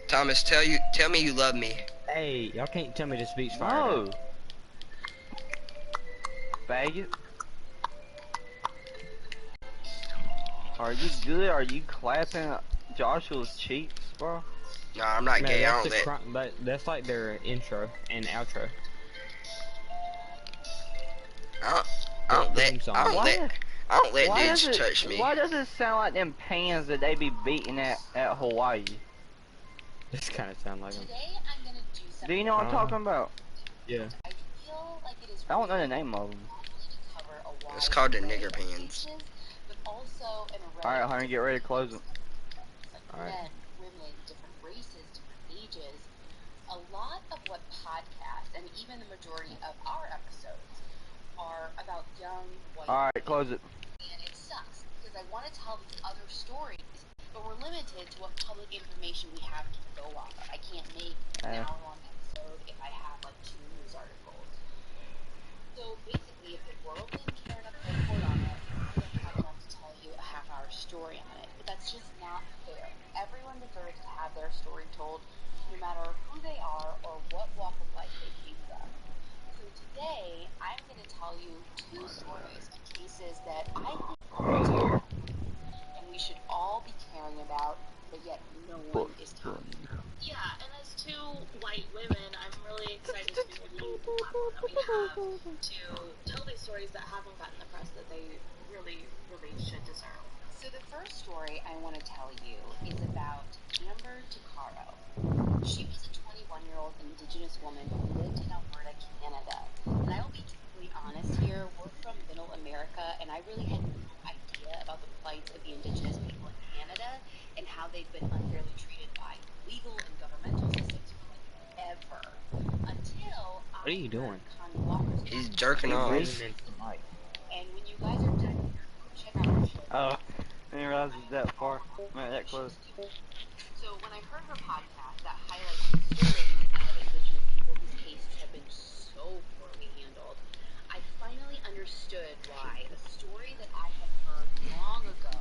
[SPEAKER 2] Thomas, tell me you love me.
[SPEAKER 1] Hey, y'all can't tell me this beat's fired up.
[SPEAKER 4] No. Faggot. Are you good? Are you clapping Joshua's cheeks, bro?
[SPEAKER 2] Nah, I'm not
[SPEAKER 1] No,
[SPEAKER 2] gay. I
[SPEAKER 1] that's
[SPEAKER 2] don't
[SPEAKER 1] the
[SPEAKER 2] let.
[SPEAKER 1] that's like their intro and outro.
[SPEAKER 2] I don't, I
[SPEAKER 1] Their
[SPEAKER 2] don't let.
[SPEAKER 1] theme
[SPEAKER 2] I
[SPEAKER 1] song.
[SPEAKER 2] don't let.
[SPEAKER 4] Why?
[SPEAKER 2] I don't let
[SPEAKER 4] Why does
[SPEAKER 2] dudes
[SPEAKER 4] it?
[SPEAKER 2] touch me.
[SPEAKER 4] Why does it sound like them pans that they be beating at Hawaii?
[SPEAKER 1] This kind of sound like them.
[SPEAKER 4] Do you know what I'm talking about?
[SPEAKER 1] Yeah.
[SPEAKER 4] I don't know the name of them.
[SPEAKER 2] It's called the nigger pants.
[SPEAKER 4] All right, honey, get ready to close it.
[SPEAKER 1] Alright.
[SPEAKER 5] Men, women, different races, different ages. A lot of what podcasts and even the majority of our episodes are about young white
[SPEAKER 4] All right,
[SPEAKER 5] women.
[SPEAKER 4] close it.
[SPEAKER 5] And it sucks because I want to tell these other stories, but we're limited to what public information we have to go off of. I can't make an hour-long episode if I have like 2 news articles. So basically, if the world didn't care enough to report on it, I don't have enough to tell you a half-hour story on it. But that's just not fair. Everyone deserves to have their story told, no matter who they are or what walk of life they came from. So today, I'm going to tell you 2 stories of cases that I think are and we should all be caring about, but yet no one is talking about. Yeah, and as 2 white women, I'm really excited to be able to use the platform that we have to tell these stories that haven't gotten the press that they really, really should deserve. So the first story I want to tell you is about Amber Tuccaro. She was a 21-year-old Indigenous woman who lived in Alberta, Canada. And I will be totally honest here, we're from Middle America, and I really had no idea about the plights of the Indigenous people in Canada and how they've been unfairly treated by legal and governmental systems for like ever. Until
[SPEAKER 1] What are
[SPEAKER 5] I
[SPEAKER 1] you
[SPEAKER 5] heard
[SPEAKER 1] doing?
[SPEAKER 5] Connie Walker's
[SPEAKER 2] He's jerking
[SPEAKER 1] You're
[SPEAKER 4] Who's me?
[SPEAKER 1] breathing
[SPEAKER 2] off.
[SPEAKER 1] into the mic.
[SPEAKER 5] and when you guys are done here, go check out her show.
[SPEAKER 4] Oh, I didn't realize it was that far. Man, that close.
[SPEAKER 5] So when I heard her podcast that highlights the stories of Indigenous people whose cases have been so poorly handled, I finally understood why a story that I had heard long ago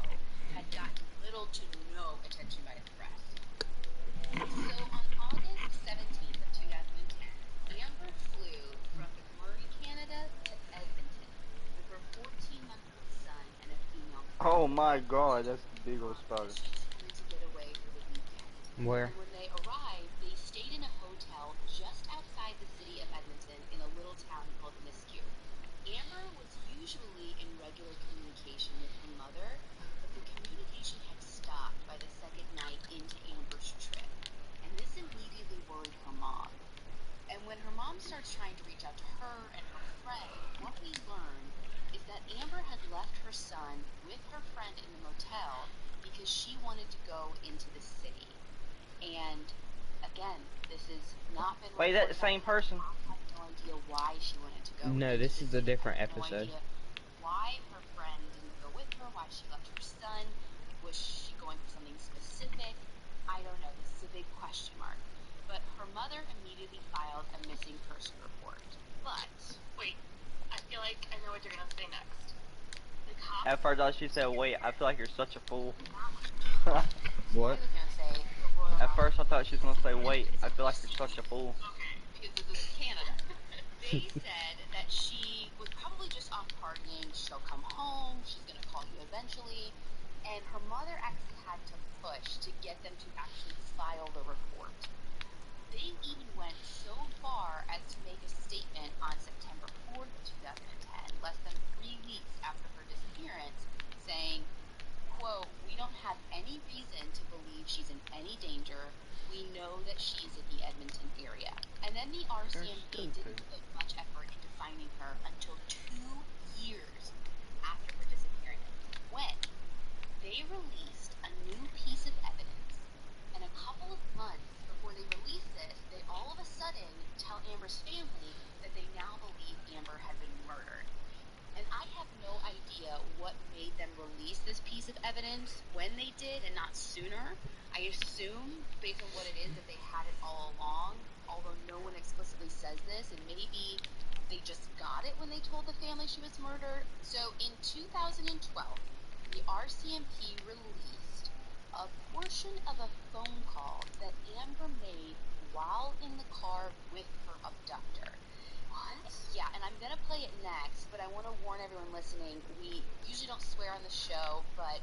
[SPEAKER 5] had gotten little to no attention by the press. So on August 17th of 2010, Amber flew from McMurray, Canada to Edmonton with her 14-month-old son and a female friend.
[SPEAKER 4] Oh my God, that's the big old spider.
[SPEAKER 5] She just wanted to get away for the weekend.
[SPEAKER 1] Where?
[SPEAKER 5] And when they arrived, they stayed in a hotel just outside the city of Edmonton in a little town called Nisku. Amber was usually in regular communication with her mother, but the communication had stopped by the second night into Amber's trip. And this immediately worried her mom. And when her mom starts trying to reach out to her and her friend, what we learn is that Amber had left her son with her friend in the motel because she wanted to go into the city. And again, this has not been
[SPEAKER 4] Wait, is that
[SPEAKER 5] reported
[SPEAKER 4] the
[SPEAKER 5] on
[SPEAKER 4] same
[SPEAKER 5] the news.
[SPEAKER 4] person?
[SPEAKER 5] I have no idea why she wanted to go
[SPEAKER 1] No,
[SPEAKER 5] into
[SPEAKER 1] this
[SPEAKER 5] the
[SPEAKER 1] is a
[SPEAKER 5] city.
[SPEAKER 1] different
[SPEAKER 5] I have no
[SPEAKER 1] episode.
[SPEAKER 5] idea why her friend didn't go with her, why she left her son. Was she going for something specific? I don't know. This is a big question mark. But her mother immediately filed a missing person report. But
[SPEAKER 3] Wait, I feel like I know what you're gonna say next. The cops.
[SPEAKER 4] At first, I thought she said, "Wait, I feel like you're such a fool."
[SPEAKER 1] What?
[SPEAKER 5] I was gonna say the royal.
[SPEAKER 4] At first, I thought she was gonna say, "Wait, I feel like you're such a fool."
[SPEAKER 3] Okay.
[SPEAKER 5] Because this is Canada. They said that she was probably just off partying. She'll come home. She's gonna call you eventually. And her mother actually had to push to get them to actually file the report. They even went so far as to make a statement on September 4th, 2010, less than 3 weeks after her disappearance, saying, quote, "We don't have any reason to believe she's in any danger. We know that she's in the Edmonton area." And then the RCMP didn't put much effort into finding her until 2 years after her disappearance, when they released a new piece of evidence. And a couple of months before they release this, they all of a sudden tell Amber's family that they now believe Amber had been murdered. And I have no idea what made them release this piece of evidence when they did and not sooner. I assume, based on what it is, that they had it all along, although no one explicitly says this, and maybe they just got it when they told the family she was murdered. So in 2012, the RCMP released a portion of a phone call that Amber made while in the car with her abductor. What? Yeah, and I'm going to play it next, but I want to warn everyone listening, we usually don't swear on the show, but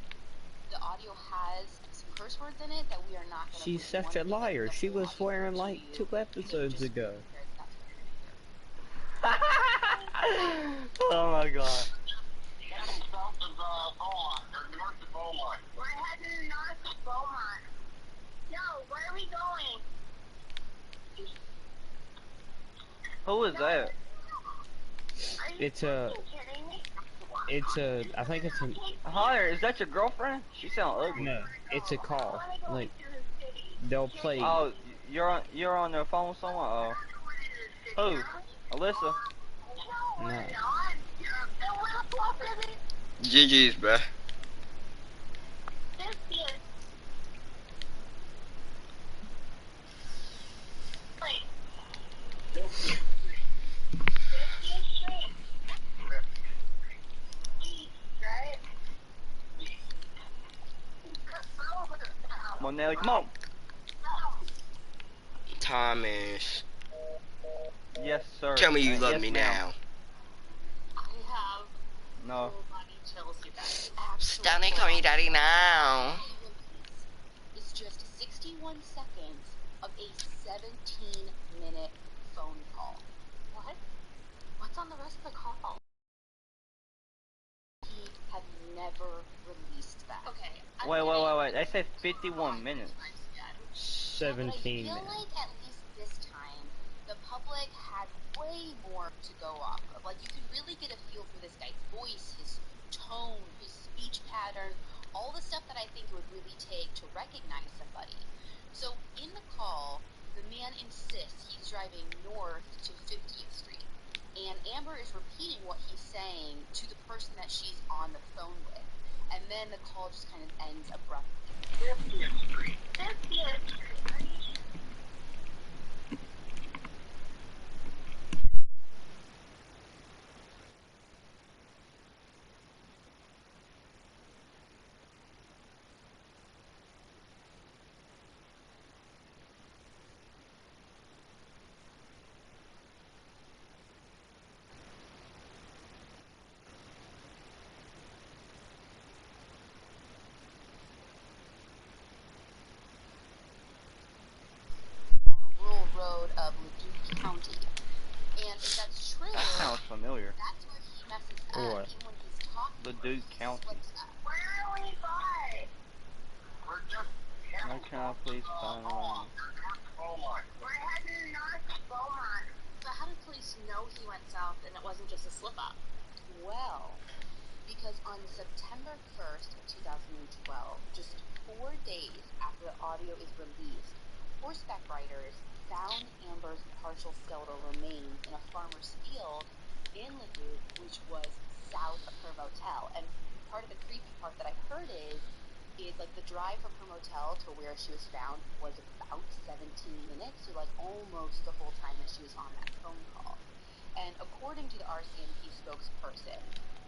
[SPEAKER 5] the audio has some curse words in it that we are not going to
[SPEAKER 1] She's such a liar. She was swearing like 2 episodes ago.
[SPEAKER 4] Oh my god.
[SPEAKER 6] We're heading north to Beaumont. No, where are we going?
[SPEAKER 4] Who is that?
[SPEAKER 6] Are you
[SPEAKER 1] It's a,
[SPEAKER 6] fucking kidding me?
[SPEAKER 1] I think it's an,
[SPEAKER 4] Hunter, is that your girlfriend? She sound ugly.
[SPEAKER 1] no, it's a
[SPEAKER 6] I
[SPEAKER 1] call.
[SPEAKER 6] want to go
[SPEAKER 1] Like,
[SPEAKER 6] into the city.
[SPEAKER 1] they'll play,
[SPEAKER 4] Oh, you're on their phone with someone? Oh. Who? Alyssa?
[SPEAKER 6] No, we're
[SPEAKER 1] no.
[SPEAKER 6] not. Then we're walking
[SPEAKER 2] GG's, bruh.
[SPEAKER 6] this year. Wait. This year straight. East, right?
[SPEAKER 4] Come on, Nelly, come on.
[SPEAKER 2] Thomas,
[SPEAKER 4] Yes, sir.
[SPEAKER 2] tell me you love
[SPEAKER 4] Yes,
[SPEAKER 2] me
[SPEAKER 4] ma'am.
[SPEAKER 2] now.
[SPEAKER 3] I have
[SPEAKER 4] No.
[SPEAKER 3] full body chills, you guys.
[SPEAKER 2] Stanley, call me daddy now.
[SPEAKER 5] Is just 61 seconds of a 17-minute phone call.
[SPEAKER 3] What? What's on the rest of the call?
[SPEAKER 5] He had never released that.
[SPEAKER 3] Okay.
[SPEAKER 4] Wait. They said 51 minutes.
[SPEAKER 5] Yeah, but
[SPEAKER 1] 17
[SPEAKER 5] I feel
[SPEAKER 1] minutes.
[SPEAKER 5] like at least this time, the public had way more to go off of. Like, you could really get a feel for this guy's voice, his tone, his speech pattern, all the stuff that I think it would really take to recognize somebody. So in the call, the man insists he's driving north to 50th Street. And Amber is repeating what he's saying to the person that she's on the phone with. And then the call just kind of ends abruptly.
[SPEAKER 6] 50th Street. 50th Street.
[SPEAKER 5] On the rural road of Leduc County. And if that's true,
[SPEAKER 4] That sounds familiar.
[SPEAKER 5] that's where he messes up.
[SPEAKER 1] What?
[SPEAKER 5] Even when he's talking,
[SPEAKER 4] Leduc
[SPEAKER 5] he
[SPEAKER 4] County.
[SPEAKER 5] slips up.
[SPEAKER 6] Where are we going? We're just
[SPEAKER 4] Now can I please find one?
[SPEAKER 6] We're heading north to Beaumont.
[SPEAKER 3] So how did police know he went south and it wasn't just a slip up?
[SPEAKER 5] Well, because on September 1st of 2012, just 4 days after the audio is released, horseback riders found Amber's partial skeletal remains in a farmer's field in Leduc, which was south of her motel. And part of the creepy part that I heard is like the drive from her motel to where she was found was about 17 minutes, so like almost the whole time that she was on that phone call. And according to the RCMP spokesperson,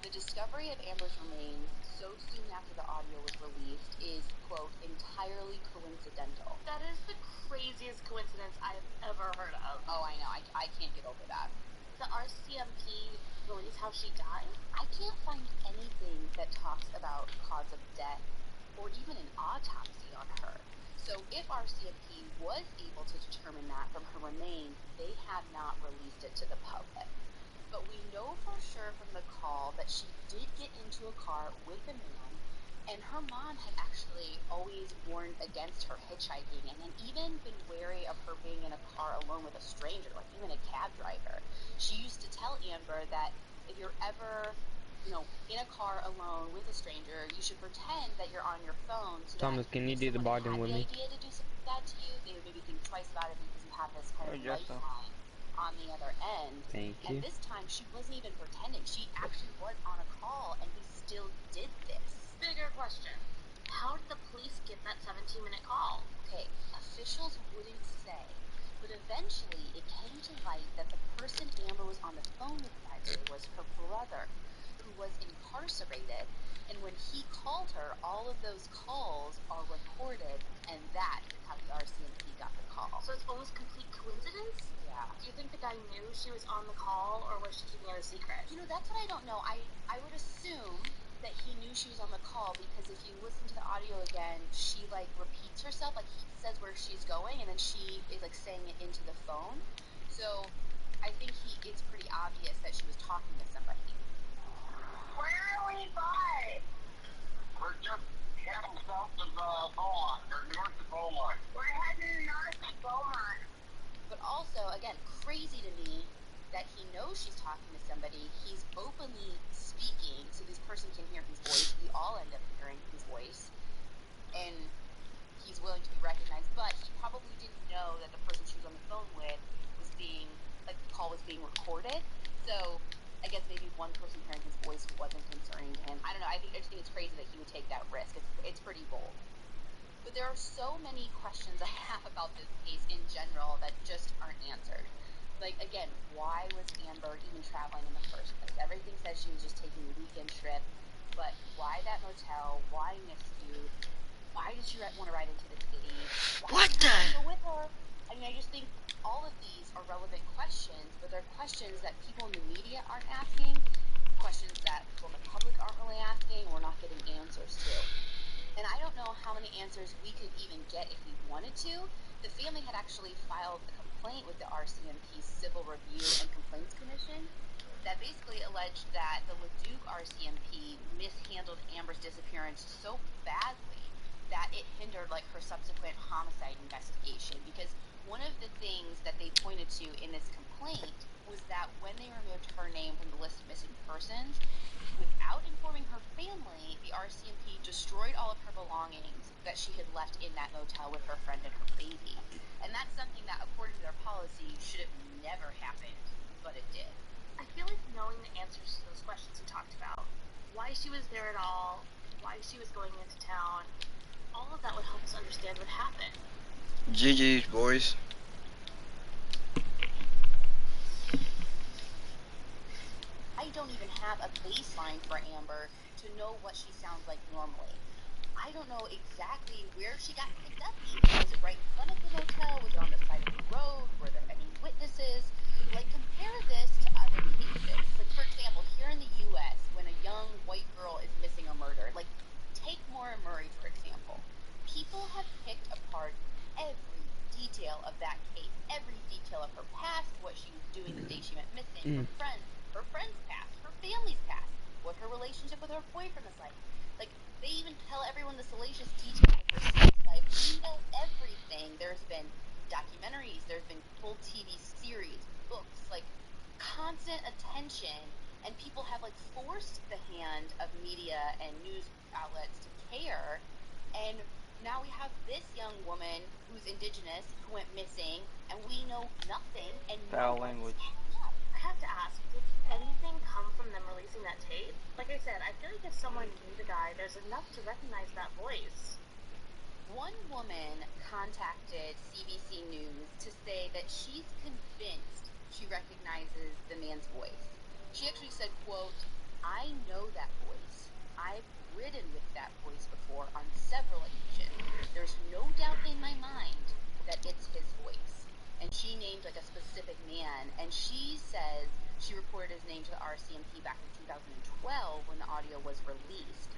[SPEAKER 5] the discovery of Amber's remains so soon after the audio was released is, quote, entirely coincidental.
[SPEAKER 7] That is the craziest coincidence I've ever heard of.
[SPEAKER 5] Oh, I know. I can't get over that.
[SPEAKER 7] The RCMP release how she died?
[SPEAKER 5] I can't find anything that talks about cause of death or even an autopsy on her. So if RCMP was able to determine that from her remains, they have not released it to the public. But we know for sure from the call that she did get into a car with a man, and her mom had actually always warned against her hitchhiking and then even been wary of her being in a car alone with a stranger, like even a cab driver. She used to tell Amber that if you're ever in a car alone with a stranger, you should pretend that you're on your phone so
[SPEAKER 1] Thomas,
[SPEAKER 5] that
[SPEAKER 1] can you
[SPEAKER 5] if
[SPEAKER 1] do the
[SPEAKER 5] someone
[SPEAKER 1] bargain
[SPEAKER 5] had
[SPEAKER 1] with
[SPEAKER 5] the
[SPEAKER 1] me?
[SPEAKER 5] idea to do something bad to you, they would maybe think twice about it because you have this kind of
[SPEAKER 4] Hey, Justin.
[SPEAKER 5] lifeline on the other end.
[SPEAKER 1] Thank
[SPEAKER 5] And
[SPEAKER 1] you.
[SPEAKER 5] this time, she wasn't even pretending. She actually was on a call, and he still did this.
[SPEAKER 7] Bigger question. How did the police get that 17-minute call?
[SPEAKER 5] Okay, officials wouldn't say, but eventually it came to light that the person Amber was on the phone with that day was her brother, who was incarcerated, and when he called her, all of those calls are recorded, and that is how the RCMP got the call.
[SPEAKER 7] So it's almost complete coincidence?
[SPEAKER 5] Yeah.
[SPEAKER 7] Do you think the guy knew she was on the call, or was she keeping it a secret?
[SPEAKER 5] That's what I don't know. I would assume that he knew she was on the call because if you listen to the audio again, she like repeats herself, like he says where she's going, and then she is like saying it into the phone. So I think it's pretty obvious that she was talking to somebody.
[SPEAKER 6] Where are we going? We're just heading south of Beaumont, or north of Beaumont. We're heading north of Beaumont.
[SPEAKER 5] But also, again, crazy to me that he knows she's talking to somebody. He's openly speaking, so this person can hear his voice. We all end up hearing his voice. And he's willing to be recognized, but he probably didn't know that the person she was on the phone with was being, like, the call was being recorded. So I guess maybe one person hearing his voice wasn't concerning to him. I don't know. I just think it's crazy that he would take that risk. It's pretty bold. But there are so many questions I have about this case in general that just aren't answered. Like, again, why was Amber even traveling in the first place? Everything says she was just taking a weekend trip, but why that motel? Why Nisku? Why did she want to ride into the city? Why
[SPEAKER 2] What
[SPEAKER 5] did
[SPEAKER 2] the?
[SPEAKER 5] she go with her? I mean, I just think all of these are relevant questions, but they're questions that people in the media aren't asking, questions that people in the public aren't really asking, or not getting answers to. And I don't know how many answers we could even get if we wanted to. The family had actually filed a complaint with the RCMP Civil Review and Complaints Commission that basically alleged that the Leduc RCMP mishandled Amber's disappearance so badly that it hindered like her subsequent homicide investigation. Because one of the things that they pointed to in this complaint was that when they removed her name from the list of missing persons, without informing her family, the RCMP destroyed all of her belongings that she had left in that motel with her friend and her baby. And that's something that, according to their policy, should have never happened, but it did.
[SPEAKER 7] I feel like knowing the answers to those questions we talked about, why she was there at all, why she was going into town, all of that would help us understand what happened.
[SPEAKER 2] GG's, boys.
[SPEAKER 5] I don't even have a baseline for Amber to know what she sounds like normally. I don't know exactly where she got picked up even. Was it right in front of the motel? Was it on the side of the road? Were there any witnesses? Like, compare this to other cases. Like, for example, here in the U.S., when a young white girl is missing or murdered, like, take Maura Murray, for example. People have picked apart every detail of that case, every detail of her past, what she was doing the day she went missing, her friend's past, her family's past, what her relationship with her boyfriend is like. Like, they even tell everyone the salacious details of her sex life. We know everything. There's been documentaries, there's been full TV series, books, like, constant attention, and people have, like, forced the hand of media and news outlets to care, and now we have this young woman who's indigenous who went missing, and we know nothing, and
[SPEAKER 4] Foul language.
[SPEAKER 7] I have to ask, did anything come from them releasing that tape? Like I said, I feel like if someone knew the guy, there's enough to recognize that voice.
[SPEAKER 5] One woman contacted CBC News to say that she's convinced she recognizes the man's voice. She actually said, quote, "I know that voice. I've ridden with that voice before on several occasions. There's no doubt in my mind that it's his voice." And she named like a specific man, and she says she reported his name to the RCMP back in 2012 when the audio was released.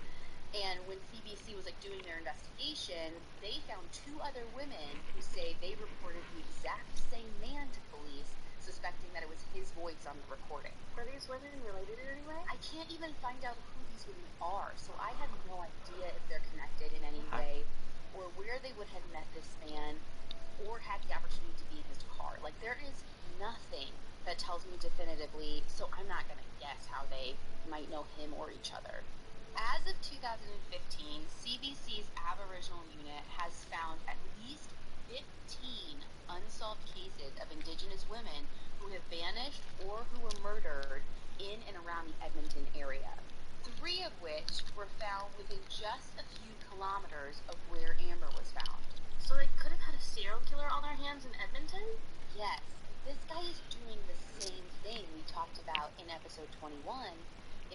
[SPEAKER 5] And when CBC was like doing their investigation, they found two other women who say they reported the exact same man to police, suspecting that it was his voice on the recording.
[SPEAKER 7] Were these women related in any way?
[SPEAKER 5] I can't even find out who these women are, so I have no idea if they're connected in any way, or where they would have met this man, or had the opportunity to be in his car. Like, there is nothing that tells me definitively, so I'm not going to guess how they might know him or each other. As of 2015, CBC's Aboriginal unit has found at least 15 unsolved cases of Indigenous women who have vanished or who were murdered in and around the Edmonton area. 3 of which were found within just a few kilometers of where Amber was found.
[SPEAKER 7] So they could have had a serial killer on their hands in Edmonton?
[SPEAKER 5] Yes, this guy is doing the same thing we talked about in episode 21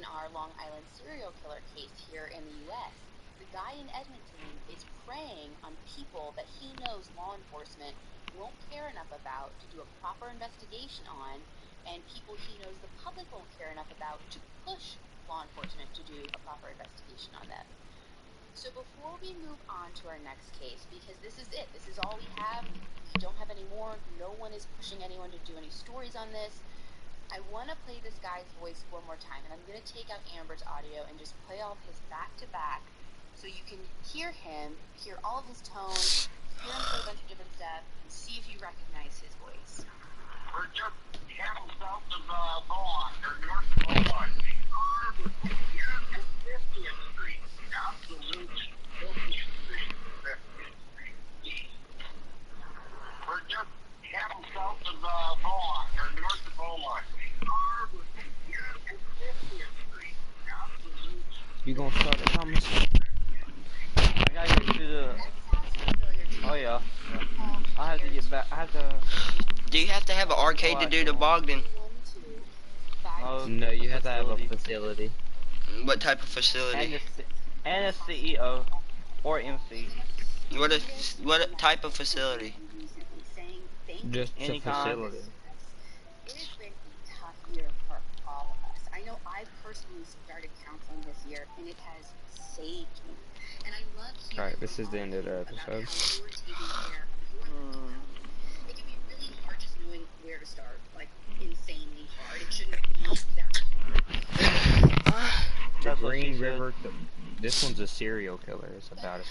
[SPEAKER 5] in our Long Island serial killer case here in the U.S. The guy in Edmonton is preying on people that he knows law enforcement won't care enough about to do a proper investigation on, and people he knows the public won't care enough about to push law enforcement to do a proper investigation on them. So before we move on to our next case, because this is it, this is all we have, we don't have any more, no one is pushing anyone to do any stories on this, I want to play this guy's voice one more time, and I'm going to take out Amber's audio and just play all of his back-to-back so you can hear him, hear all of his tones, hear him say a bunch of different stuff, and see if you recognize his voice.
[SPEAKER 6] We're just heading south of Beaumont, or north of Beaumont. Here is 50th Street. Absolutely 50th Street. 50th Street. We're just heading south of Beaumont, or north of Beaumont. Here is 50th Street. Absolutely.
[SPEAKER 1] You gonna start the comments?
[SPEAKER 4] I gotta get to the.
[SPEAKER 5] That sounds familiar to
[SPEAKER 4] Oh
[SPEAKER 5] me.
[SPEAKER 4] yeah. I have to get back. I have to.
[SPEAKER 2] Do you have to have an arcade to do the Bogdan?
[SPEAKER 5] 1, 2, 5,
[SPEAKER 1] No, you have to have a
[SPEAKER 4] Facility.
[SPEAKER 1] facility.
[SPEAKER 2] What type of
[SPEAKER 4] And
[SPEAKER 2] facility?
[SPEAKER 4] and a CEO or MC.
[SPEAKER 2] What type of facility?
[SPEAKER 5] recently saying thank
[SPEAKER 1] Just
[SPEAKER 4] Any
[SPEAKER 1] a
[SPEAKER 4] kind.
[SPEAKER 1] facility.
[SPEAKER 5] It has been a tough year for all of us. I know I personally started counseling this year, and it has saved me. And I love hearing
[SPEAKER 1] Alright, this
[SPEAKER 5] from
[SPEAKER 1] is the
[SPEAKER 5] all
[SPEAKER 1] end
[SPEAKER 5] of
[SPEAKER 1] of the
[SPEAKER 5] you about
[SPEAKER 1] episode.
[SPEAKER 5] how you are taking care of your mental health. It can be really hard just knowing where to start, like insanely hard. It shouldn't be that hard.
[SPEAKER 1] The
[SPEAKER 4] That's what she
[SPEAKER 1] Green
[SPEAKER 4] said.
[SPEAKER 1] River. This one's a serial killer. It's about a.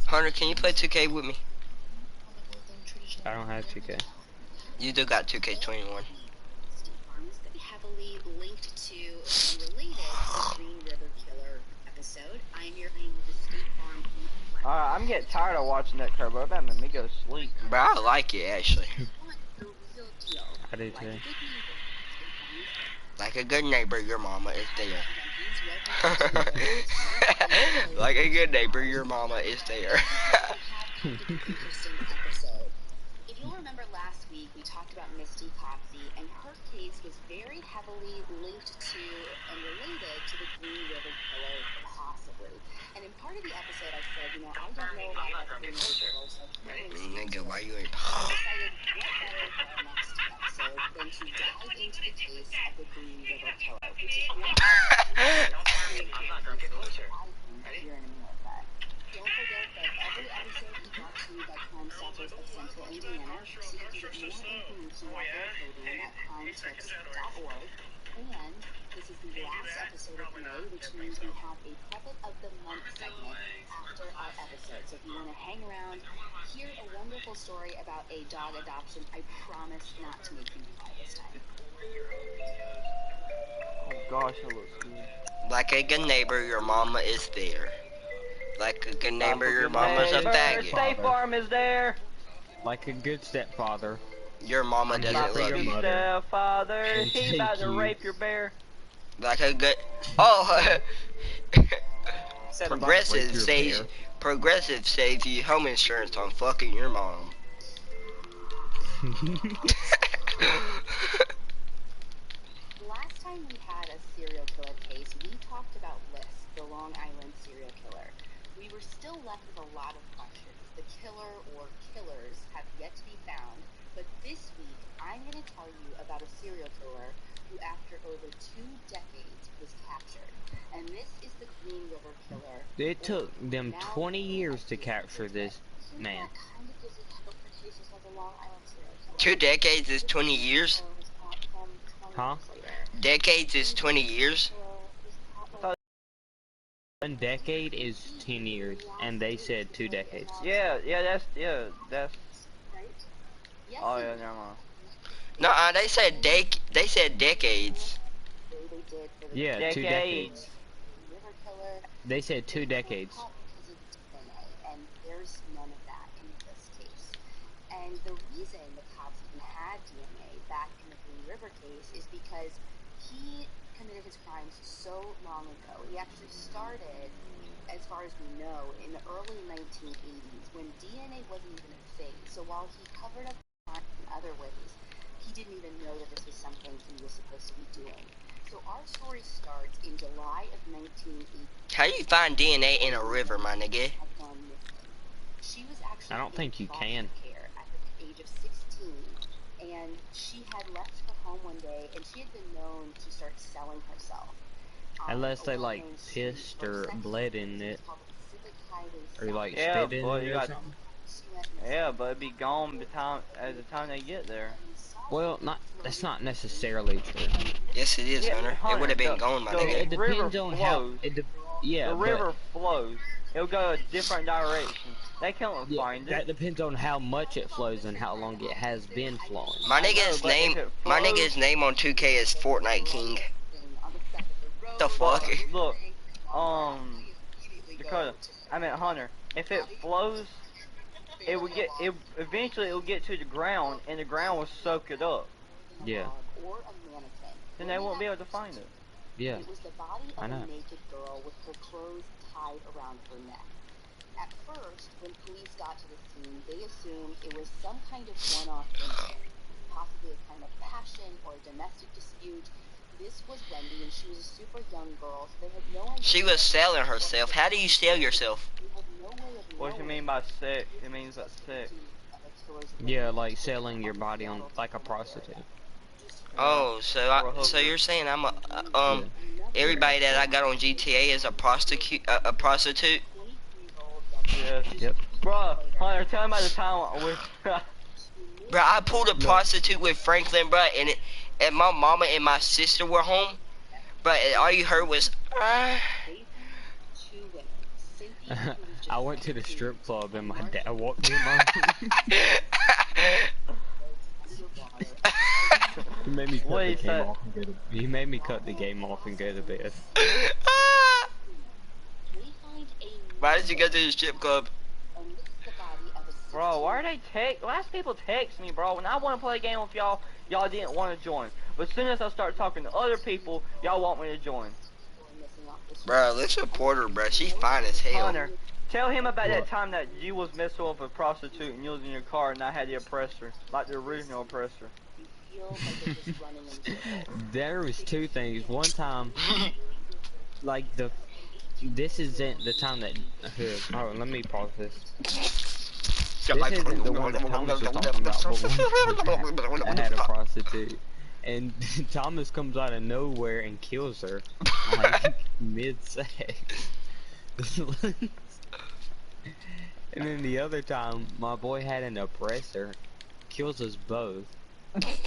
[SPEAKER 2] Hunter, can you play 2K with me?
[SPEAKER 1] I don't have 2K.
[SPEAKER 2] You do got 2K21.
[SPEAKER 5] State Farms that heavily linked to and related to the Green River Killer episode. I'm your friend with the State Farm.
[SPEAKER 4] I'm getting tired of watching that Turbo. That made me go to sleep.
[SPEAKER 2] But I like it actually.
[SPEAKER 5] Want the real deal.
[SPEAKER 1] I do
[SPEAKER 5] Like
[SPEAKER 1] too.
[SPEAKER 5] a good neighbor, State Farms.
[SPEAKER 2] Like a good neighbor, your mama is there.
[SPEAKER 5] Welcome to the
[SPEAKER 2] Like a good neighbor, your mama is there.
[SPEAKER 5] interesting episode. If you'll remember last week, we talked about Misty Copsey, and her case was very heavily linked to and related to the Green River Killer, possibly. And in part of the episode, I said, I don't know a lot about the Green River Killer, so I can't really speak
[SPEAKER 2] Nigga,
[SPEAKER 5] to
[SPEAKER 2] why
[SPEAKER 5] it.
[SPEAKER 2] you ain't?
[SPEAKER 5] So I decided what better for our next episode than to dive into the case of the Green River Killer, which is one of the here in a minute. But don't forget that every episode is brought to you by Crime Stoppers of Central Indiana, so you can get more information about their program at crimetips.org. And this is the last episode of May, which means we have a Puppet of the Month segment after our episode. So if you want to hang around, hear a wonderful story about a dog adoption, I promise not to make you cry this time.
[SPEAKER 4] Oh gosh, it looks good.
[SPEAKER 2] Like a good neighbor, your mama is there. Like a good
[SPEAKER 4] Like
[SPEAKER 2] neighbor,
[SPEAKER 4] a
[SPEAKER 2] your
[SPEAKER 4] good
[SPEAKER 2] mama's a
[SPEAKER 4] neighbor,
[SPEAKER 2] faggot.
[SPEAKER 4] State
[SPEAKER 1] Stepfather.
[SPEAKER 4] Farm is there.
[SPEAKER 1] Like a good stepfather,
[SPEAKER 2] Your mama
[SPEAKER 1] I'm here
[SPEAKER 2] doesn't
[SPEAKER 4] Like
[SPEAKER 1] for
[SPEAKER 4] a
[SPEAKER 2] love
[SPEAKER 1] your
[SPEAKER 4] good
[SPEAKER 2] you.
[SPEAKER 1] mother
[SPEAKER 4] stepfather,
[SPEAKER 1] and
[SPEAKER 4] he about
[SPEAKER 1] take
[SPEAKER 4] to
[SPEAKER 1] you.
[SPEAKER 4] rape your bear.
[SPEAKER 2] Like a good. Oh,
[SPEAKER 1] Said I'm about to rape
[SPEAKER 2] progressive
[SPEAKER 1] your
[SPEAKER 2] saves.
[SPEAKER 1] bear.
[SPEAKER 2] Progressive saves you home insurance on fucking your mom.
[SPEAKER 5] Last time we had a serial killer case, we talked about Liss, the Long Island serial killer. We were still left with a lot of questions. The killer or killers have yet to be found, but this week I'm going to tell you about a serial killer who, after over 2 decades, was captured. And this is the Green River Killer.
[SPEAKER 1] It took them
[SPEAKER 5] now
[SPEAKER 1] 20
[SPEAKER 5] known
[SPEAKER 1] years
[SPEAKER 5] as
[SPEAKER 1] to
[SPEAKER 5] Jason
[SPEAKER 1] capture
[SPEAKER 5] Isbell.
[SPEAKER 1] this
[SPEAKER 5] So
[SPEAKER 1] man.
[SPEAKER 5] that kind of gives you hope for cases like the Long Island serial killer.
[SPEAKER 2] 2 decades is
[SPEAKER 5] The
[SPEAKER 2] 20
[SPEAKER 5] Green
[SPEAKER 2] years.
[SPEAKER 5] Killer was caught some 20
[SPEAKER 1] Huh?
[SPEAKER 5] years later.
[SPEAKER 2] Decades is 20 years.
[SPEAKER 4] I thought,
[SPEAKER 1] 1 decade is 10 years, and they said 2 decades.
[SPEAKER 4] yeah, that's.
[SPEAKER 5] Yes,
[SPEAKER 4] Oh yeah,
[SPEAKER 5] indeed.
[SPEAKER 4] never mind.
[SPEAKER 2] No, they said decades.
[SPEAKER 5] They did for the
[SPEAKER 1] Yeah,
[SPEAKER 4] Decades.
[SPEAKER 1] 2 decades.
[SPEAKER 5] River Killer.
[SPEAKER 1] They said
[SPEAKER 5] They
[SPEAKER 1] 2 decades.
[SPEAKER 5] were caught because of DNA, and there's none of that in this case. And the reason the cops even had DNA back in the Green River case is because he committed his crimes so long ago. He actually started, as far as we know, in the early 1980s when DNA wasn't even a thing. So while he covered up crime in other ways, he didn't even know that this was something he was supposed to be doing. So our story starts in July of 1980.
[SPEAKER 2] How do you find DNA in a river, my nigga?
[SPEAKER 5] Had gone missing. She was actually
[SPEAKER 1] I don't
[SPEAKER 5] in
[SPEAKER 1] think you
[SPEAKER 5] foster
[SPEAKER 1] can.
[SPEAKER 5] care at the age of 16, and she had left her home one day, and she had been known to start selling herself on
[SPEAKER 1] Unless
[SPEAKER 5] a
[SPEAKER 1] they like
[SPEAKER 5] well-known street
[SPEAKER 1] pissed
[SPEAKER 5] for
[SPEAKER 1] or
[SPEAKER 5] sex
[SPEAKER 1] bled
[SPEAKER 5] workers.
[SPEAKER 1] in
[SPEAKER 5] It was
[SPEAKER 1] it,
[SPEAKER 5] called the Pacific Highway
[SPEAKER 1] or
[SPEAKER 5] South.
[SPEAKER 1] like
[SPEAKER 4] Yeah,
[SPEAKER 1] spit in
[SPEAKER 4] but
[SPEAKER 1] it
[SPEAKER 4] you
[SPEAKER 1] or
[SPEAKER 4] got.
[SPEAKER 1] something.
[SPEAKER 5] She went missing.
[SPEAKER 4] Yeah, but it'd be gone by time at the time they get there.
[SPEAKER 1] Well, that's not necessarily true.
[SPEAKER 2] Yes, it is,
[SPEAKER 4] Yeah,
[SPEAKER 2] Hunter. It would
[SPEAKER 4] Hunter,
[SPEAKER 2] have been gone, my
[SPEAKER 4] the
[SPEAKER 1] It,
[SPEAKER 2] nigga.
[SPEAKER 1] it
[SPEAKER 4] river
[SPEAKER 1] depends on how.
[SPEAKER 4] flows.
[SPEAKER 1] Yeah,
[SPEAKER 4] The
[SPEAKER 1] but
[SPEAKER 4] river flows. It'll go a different direction. They can't
[SPEAKER 1] yeah,
[SPEAKER 4] find it.
[SPEAKER 1] that depends on how much it flows and how long it has been flowing.
[SPEAKER 2] My
[SPEAKER 4] I know,
[SPEAKER 2] nigga's
[SPEAKER 4] but if
[SPEAKER 2] name,
[SPEAKER 4] it
[SPEAKER 2] my
[SPEAKER 4] flows,
[SPEAKER 2] nigga's name on 2K is Fortnite King. The fuck?
[SPEAKER 4] but look, Dakota, I mean Hunter, if it flows, it would get it eventually it will get to the ground and the ground will soak it up.
[SPEAKER 1] Yeah,
[SPEAKER 4] Then they won't be able to find it.
[SPEAKER 1] yeah,
[SPEAKER 5] It was the body
[SPEAKER 1] I
[SPEAKER 5] of a
[SPEAKER 1] know.
[SPEAKER 5] naked girl with her clothes tied around her neck. At first, when police got to the scene, they assumed it was some kind of one-off incident, possibly a crime of passion or a domestic dispute. This was Wendy, and she was a super young girl, so they had no idea.
[SPEAKER 2] She was selling herself. How do you sell yourself?
[SPEAKER 5] They had no way of
[SPEAKER 4] What do you
[SPEAKER 5] knowing
[SPEAKER 4] mean by sick? It means by sick.
[SPEAKER 5] of a killer's
[SPEAKER 1] Yeah,
[SPEAKER 5] ability
[SPEAKER 1] like
[SPEAKER 5] to
[SPEAKER 1] selling your
[SPEAKER 5] on the
[SPEAKER 1] body on
[SPEAKER 5] Seattle
[SPEAKER 1] like a
[SPEAKER 5] Tacoma
[SPEAKER 1] prostitute.
[SPEAKER 5] area.
[SPEAKER 4] Yeah.
[SPEAKER 2] Oh,
[SPEAKER 4] Or a
[SPEAKER 2] so
[SPEAKER 4] hooker.
[SPEAKER 2] you're saying I'm a
[SPEAKER 1] Yeah,
[SPEAKER 2] everybody that I got on GTA is a prostitute, a prostitute?
[SPEAKER 4] Yes.
[SPEAKER 1] yep.
[SPEAKER 4] Bruh, Hunter, tell me about the time with
[SPEAKER 2] Bro, I pulled a
[SPEAKER 1] Look,
[SPEAKER 2] prostitute with Franklin, bro, and my mama and my sister were home, but all you heard was,
[SPEAKER 1] I went to the strip club and my dad walked in on me. He made me cut
[SPEAKER 4] what
[SPEAKER 1] the
[SPEAKER 4] he
[SPEAKER 1] game
[SPEAKER 4] said.
[SPEAKER 1] off and go to. He made me cut the game off and go to bed.
[SPEAKER 2] Why did you go to the strip club?
[SPEAKER 4] Bro, why are they why does people text me, bro? When I want to play a game with y'all, y'all didn't want to join. But as soon as I start talking to other people, y'all want me to join.
[SPEAKER 2] Bro, let's support her, bro. She's fine as hell.
[SPEAKER 4] Hunter, tell him about that
[SPEAKER 1] What?
[SPEAKER 4] time that you was messing with a prostitute and you was in your car and I had the oppressor, like the original oppressor.
[SPEAKER 1] There was two things. One time, like this isn't the time that. Oh, let me pause this. This isn't the one that Thomas was talking about, but one I had a prostitute, and Thomas comes out of nowhere and kills her, like mid-sex. And then the other time, my boy had an oppressor, kills us both.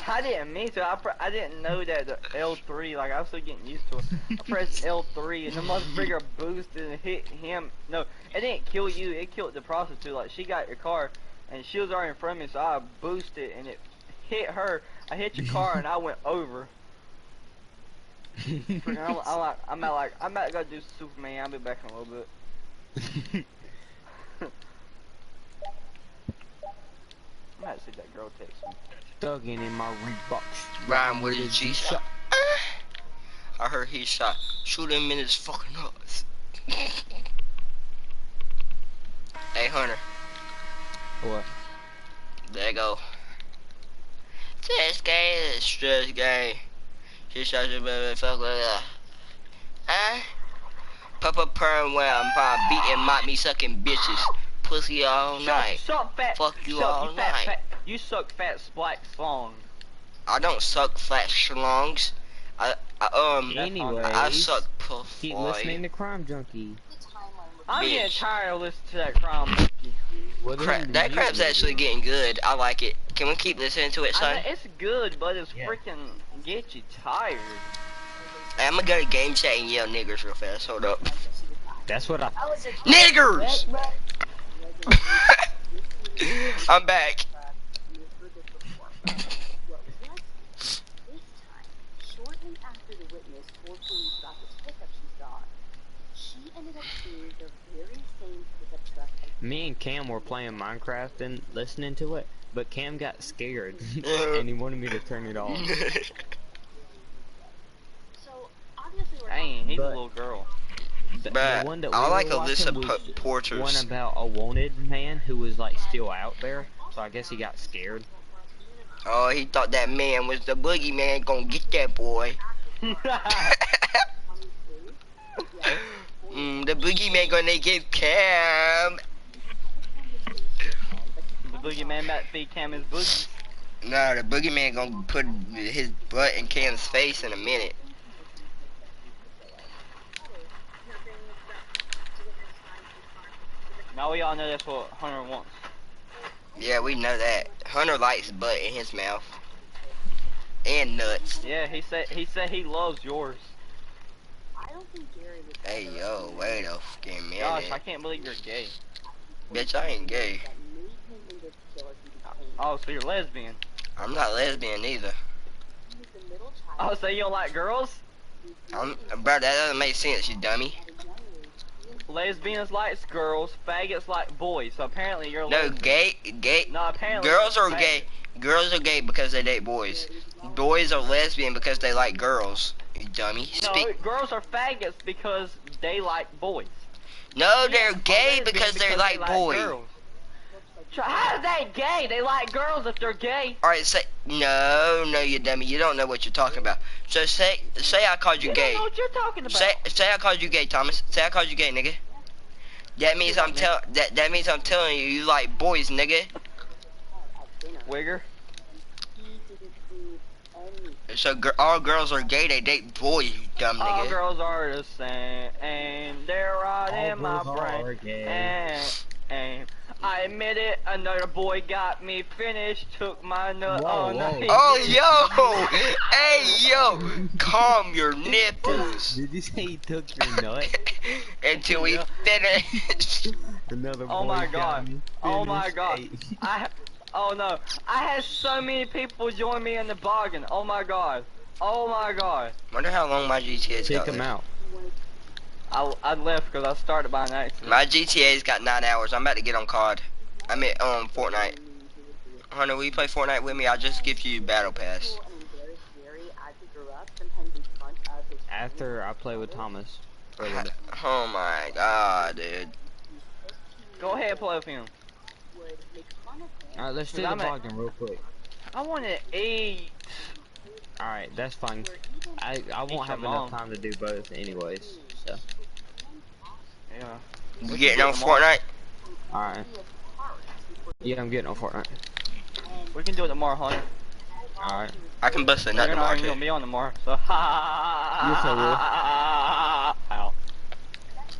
[SPEAKER 4] I didn't mean to. I didn't know that the L3, like I was still getting used to it. I pressed L3 and the motherfucker boosted and hit him. No, it didn't kill you. It killed the prostitute. Like she got your car and she was already in front of me, so I boosted and it hit her. I hit your car and I went over. I'm about to go do Superman. I'll be back in a little bit. I'm about to see that girl text me.
[SPEAKER 1] Thugging in my Reeboks.
[SPEAKER 2] Rhyme with his G shot. I heard he shot. Shoot him in his fucking nuts. Hey Hunter,
[SPEAKER 1] What?
[SPEAKER 2] there you go. This game is stress game. She shot your baby fuck with that. Huh? Papa perm where I'm fine beating mop me sucking bitches. Pussy all night.
[SPEAKER 4] Suck fat.
[SPEAKER 2] Fuck you
[SPEAKER 4] suck,
[SPEAKER 2] all
[SPEAKER 4] you fat,
[SPEAKER 2] night.
[SPEAKER 4] fat. You suck fat splack slong.
[SPEAKER 2] I don't suck flat schlongs. I
[SPEAKER 1] Anyways,
[SPEAKER 2] suck
[SPEAKER 1] keep
[SPEAKER 2] puff
[SPEAKER 1] listening to Crime Junkie.
[SPEAKER 4] I'm getting
[SPEAKER 2] Bitch.
[SPEAKER 4] tired of listening to that crime monkey.
[SPEAKER 1] Well, then
[SPEAKER 2] That
[SPEAKER 1] you
[SPEAKER 2] crap's
[SPEAKER 1] do.
[SPEAKER 2] actually getting good. I like it. Can we keep listening to it, son?
[SPEAKER 4] It's good, but it's
[SPEAKER 1] Yeah.
[SPEAKER 4] freaking get you tired.
[SPEAKER 2] Hey, I'm gonna go to game chat and yell niggers real fast. Hold up.
[SPEAKER 1] That's what I.
[SPEAKER 2] Niggers! I'm back.
[SPEAKER 5] This time, shortly after the witness told police about this pickup she saw, she ended up seeing the very same pickup truck again.
[SPEAKER 1] Me and Cam were playing Minecraft and listening to it, but Cam got scared and he wanted me to turn it off.
[SPEAKER 5] So, obviously we're
[SPEAKER 4] Dang, he's a
[SPEAKER 1] But-
[SPEAKER 4] little girl.
[SPEAKER 1] The
[SPEAKER 2] Bruh,
[SPEAKER 1] one that
[SPEAKER 2] I
[SPEAKER 1] we
[SPEAKER 2] like
[SPEAKER 1] were
[SPEAKER 2] Alyssa
[SPEAKER 1] watching was
[SPEAKER 2] Porter's.
[SPEAKER 1] one about a wanted man who was like still out there, so I guess he got scared.
[SPEAKER 2] Oh, he thought that man was the boogeyman gonna get that boy. The boogeyman gonna get Cam.
[SPEAKER 4] The boogeyman about to feed Cam his boogie.
[SPEAKER 2] No, the boogeyman gonna put his butt in Cam's face in a minute.
[SPEAKER 4] Now we all know that's what Hunter wants.
[SPEAKER 2] Yeah, we know that. Hunter likes butt in his mouth. And nuts.
[SPEAKER 4] Yeah, he said he loves yours.
[SPEAKER 5] I don't think Gary was
[SPEAKER 2] Hey, yo, wait a fucking minute.
[SPEAKER 4] Gosh, I can't believe you're gay.
[SPEAKER 2] Bitch, I ain't gay.
[SPEAKER 5] that made him into the killer he became.
[SPEAKER 4] Oh, so you're lesbian.
[SPEAKER 2] I'm not lesbian either.
[SPEAKER 5] He was the middle child.
[SPEAKER 4] Oh, so you don't like girls?
[SPEAKER 2] Bro, that doesn't make sense, you dummy.
[SPEAKER 5] At a young age, he and
[SPEAKER 4] Lesbians likes girls, faggots like boys. So apparently you're
[SPEAKER 2] No,
[SPEAKER 4] lesbian.
[SPEAKER 2] gay.
[SPEAKER 4] No, apparently
[SPEAKER 2] Girls are
[SPEAKER 4] faggot.
[SPEAKER 2] gay. Girls are gay because they date boys. Boys are lesbian because they like girls. You dummy.
[SPEAKER 4] No,
[SPEAKER 2] Speak.
[SPEAKER 4] girls are faggots because they like boys.
[SPEAKER 2] No, they're
[SPEAKER 4] Yeah,
[SPEAKER 2] gay
[SPEAKER 4] lesbian
[SPEAKER 2] because they like boys.
[SPEAKER 4] girls. How are they gay? They like girls if they're gay.
[SPEAKER 2] Alright, say no, you dummy. You don't know what you're talking about. So say I called you
[SPEAKER 4] You
[SPEAKER 2] gay.
[SPEAKER 4] don't know what you're talking about.
[SPEAKER 2] Say I called you gay, Thomas. Say I called you gay, nigga. That means that means I'm telling you you like boys, nigga.
[SPEAKER 5] at dinner.
[SPEAKER 4] Wigger.
[SPEAKER 5] He didn't do anything.
[SPEAKER 2] So all girls are gay. They date boys, you dumb
[SPEAKER 4] All
[SPEAKER 2] nigga.
[SPEAKER 4] girls are the same, and they're right
[SPEAKER 1] All
[SPEAKER 4] in my
[SPEAKER 1] girls are
[SPEAKER 4] brain.
[SPEAKER 1] gay.
[SPEAKER 4] And I admit it, another boy got me finished, took my nut
[SPEAKER 1] Whoa,
[SPEAKER 4] all
[SPEAKER 1] whoa.
[SPEAKER 4] night.
[SPEAKER 2] Oh yo, hey yo, calm your nipples
[SPEAKER 1] Did you say he took your nut?
[SPEAKER 2] until we
[SPEAKER 4] Yeah.
[SPEAKER 2] finish.
[SPEAKER 1] Another
[SPEAKER 4] Oh
[SPEAKER 1] boy
[SPEAKER 4] my
[SPEAKER 1] got
[SPEAKER 4] God.
[SPEAKER 1] me
[SPEAKER 4] Oh my
[SPEAKER 1] finished.
[SPEAKER 4] God.
[SPEAKER 1] Hey.
[SPEAKER 4] Oh no, I had so many people join me in the bargain. Oh my God. Oh my God.
[SPEAKER 2] Wonder how long my GTA's
[SPEAKER 1] Take
[SPEAKER 2] got.
[SPEAKER 1] him
[SPEAKER 2] left.
[SPEAKER 1] out.
[SPEAKER 4] I left because I started by an accident.
[SPEAKER 2] My GTA's got 9 hours. I'm about to get on COD. I mean, Fortnite. Hunter, will you play Fortnite with me? I'll just give you Battle Pass.
[SPEAKER 5] And embarrassed Gary as he grew up, sometimes in front of his
[SPEAKER 1] After I play with Thomas. For a little bit.
[SPEAKER 2] Oh my god, dude.
[SPEAKER 4] Go ahead, play with him.
[SPEAKER 5] would make fun of him.
[SPEAKER 1] Alright, let's do the
[SPEAKER 4] I'm at-
[SPEAKER 1] bargain real quick.
[SPEAKER 4] I want to eat.
[SPEAKER 1] Alright, that's fine.
[SPEAKER 5] Or even
[SPEAKER 1] I won't have
[SPEAKER 4] your
[SPEAKER 1] enough
[SPEAKER 4] mom.
[SPEAKER 1] time to do both anyways. So,
[SPEAKER 4] Yeah.
[SPEAKER 2] You getting on Fortnite?
[SPEAKER 1] alright.
[SPEAKER 5] be apart before
[SPEAKER 1] Yeah, I'm getting on Fortnite.
[SPEAKER 4] We can do it tomorrow, Hunter.
[SPEAKER 1] Alright.
[SPEAKER 2] I can bust a nut
[SPEAKER 4] You're not
[SPEAKER 2] tomorrow
[SPEAKER 4] even
[SPEAKER 2] too.
[SPEAKER 4] gonna be on tomorrow, so ha.
[SPEAKER 1] Yes, I will.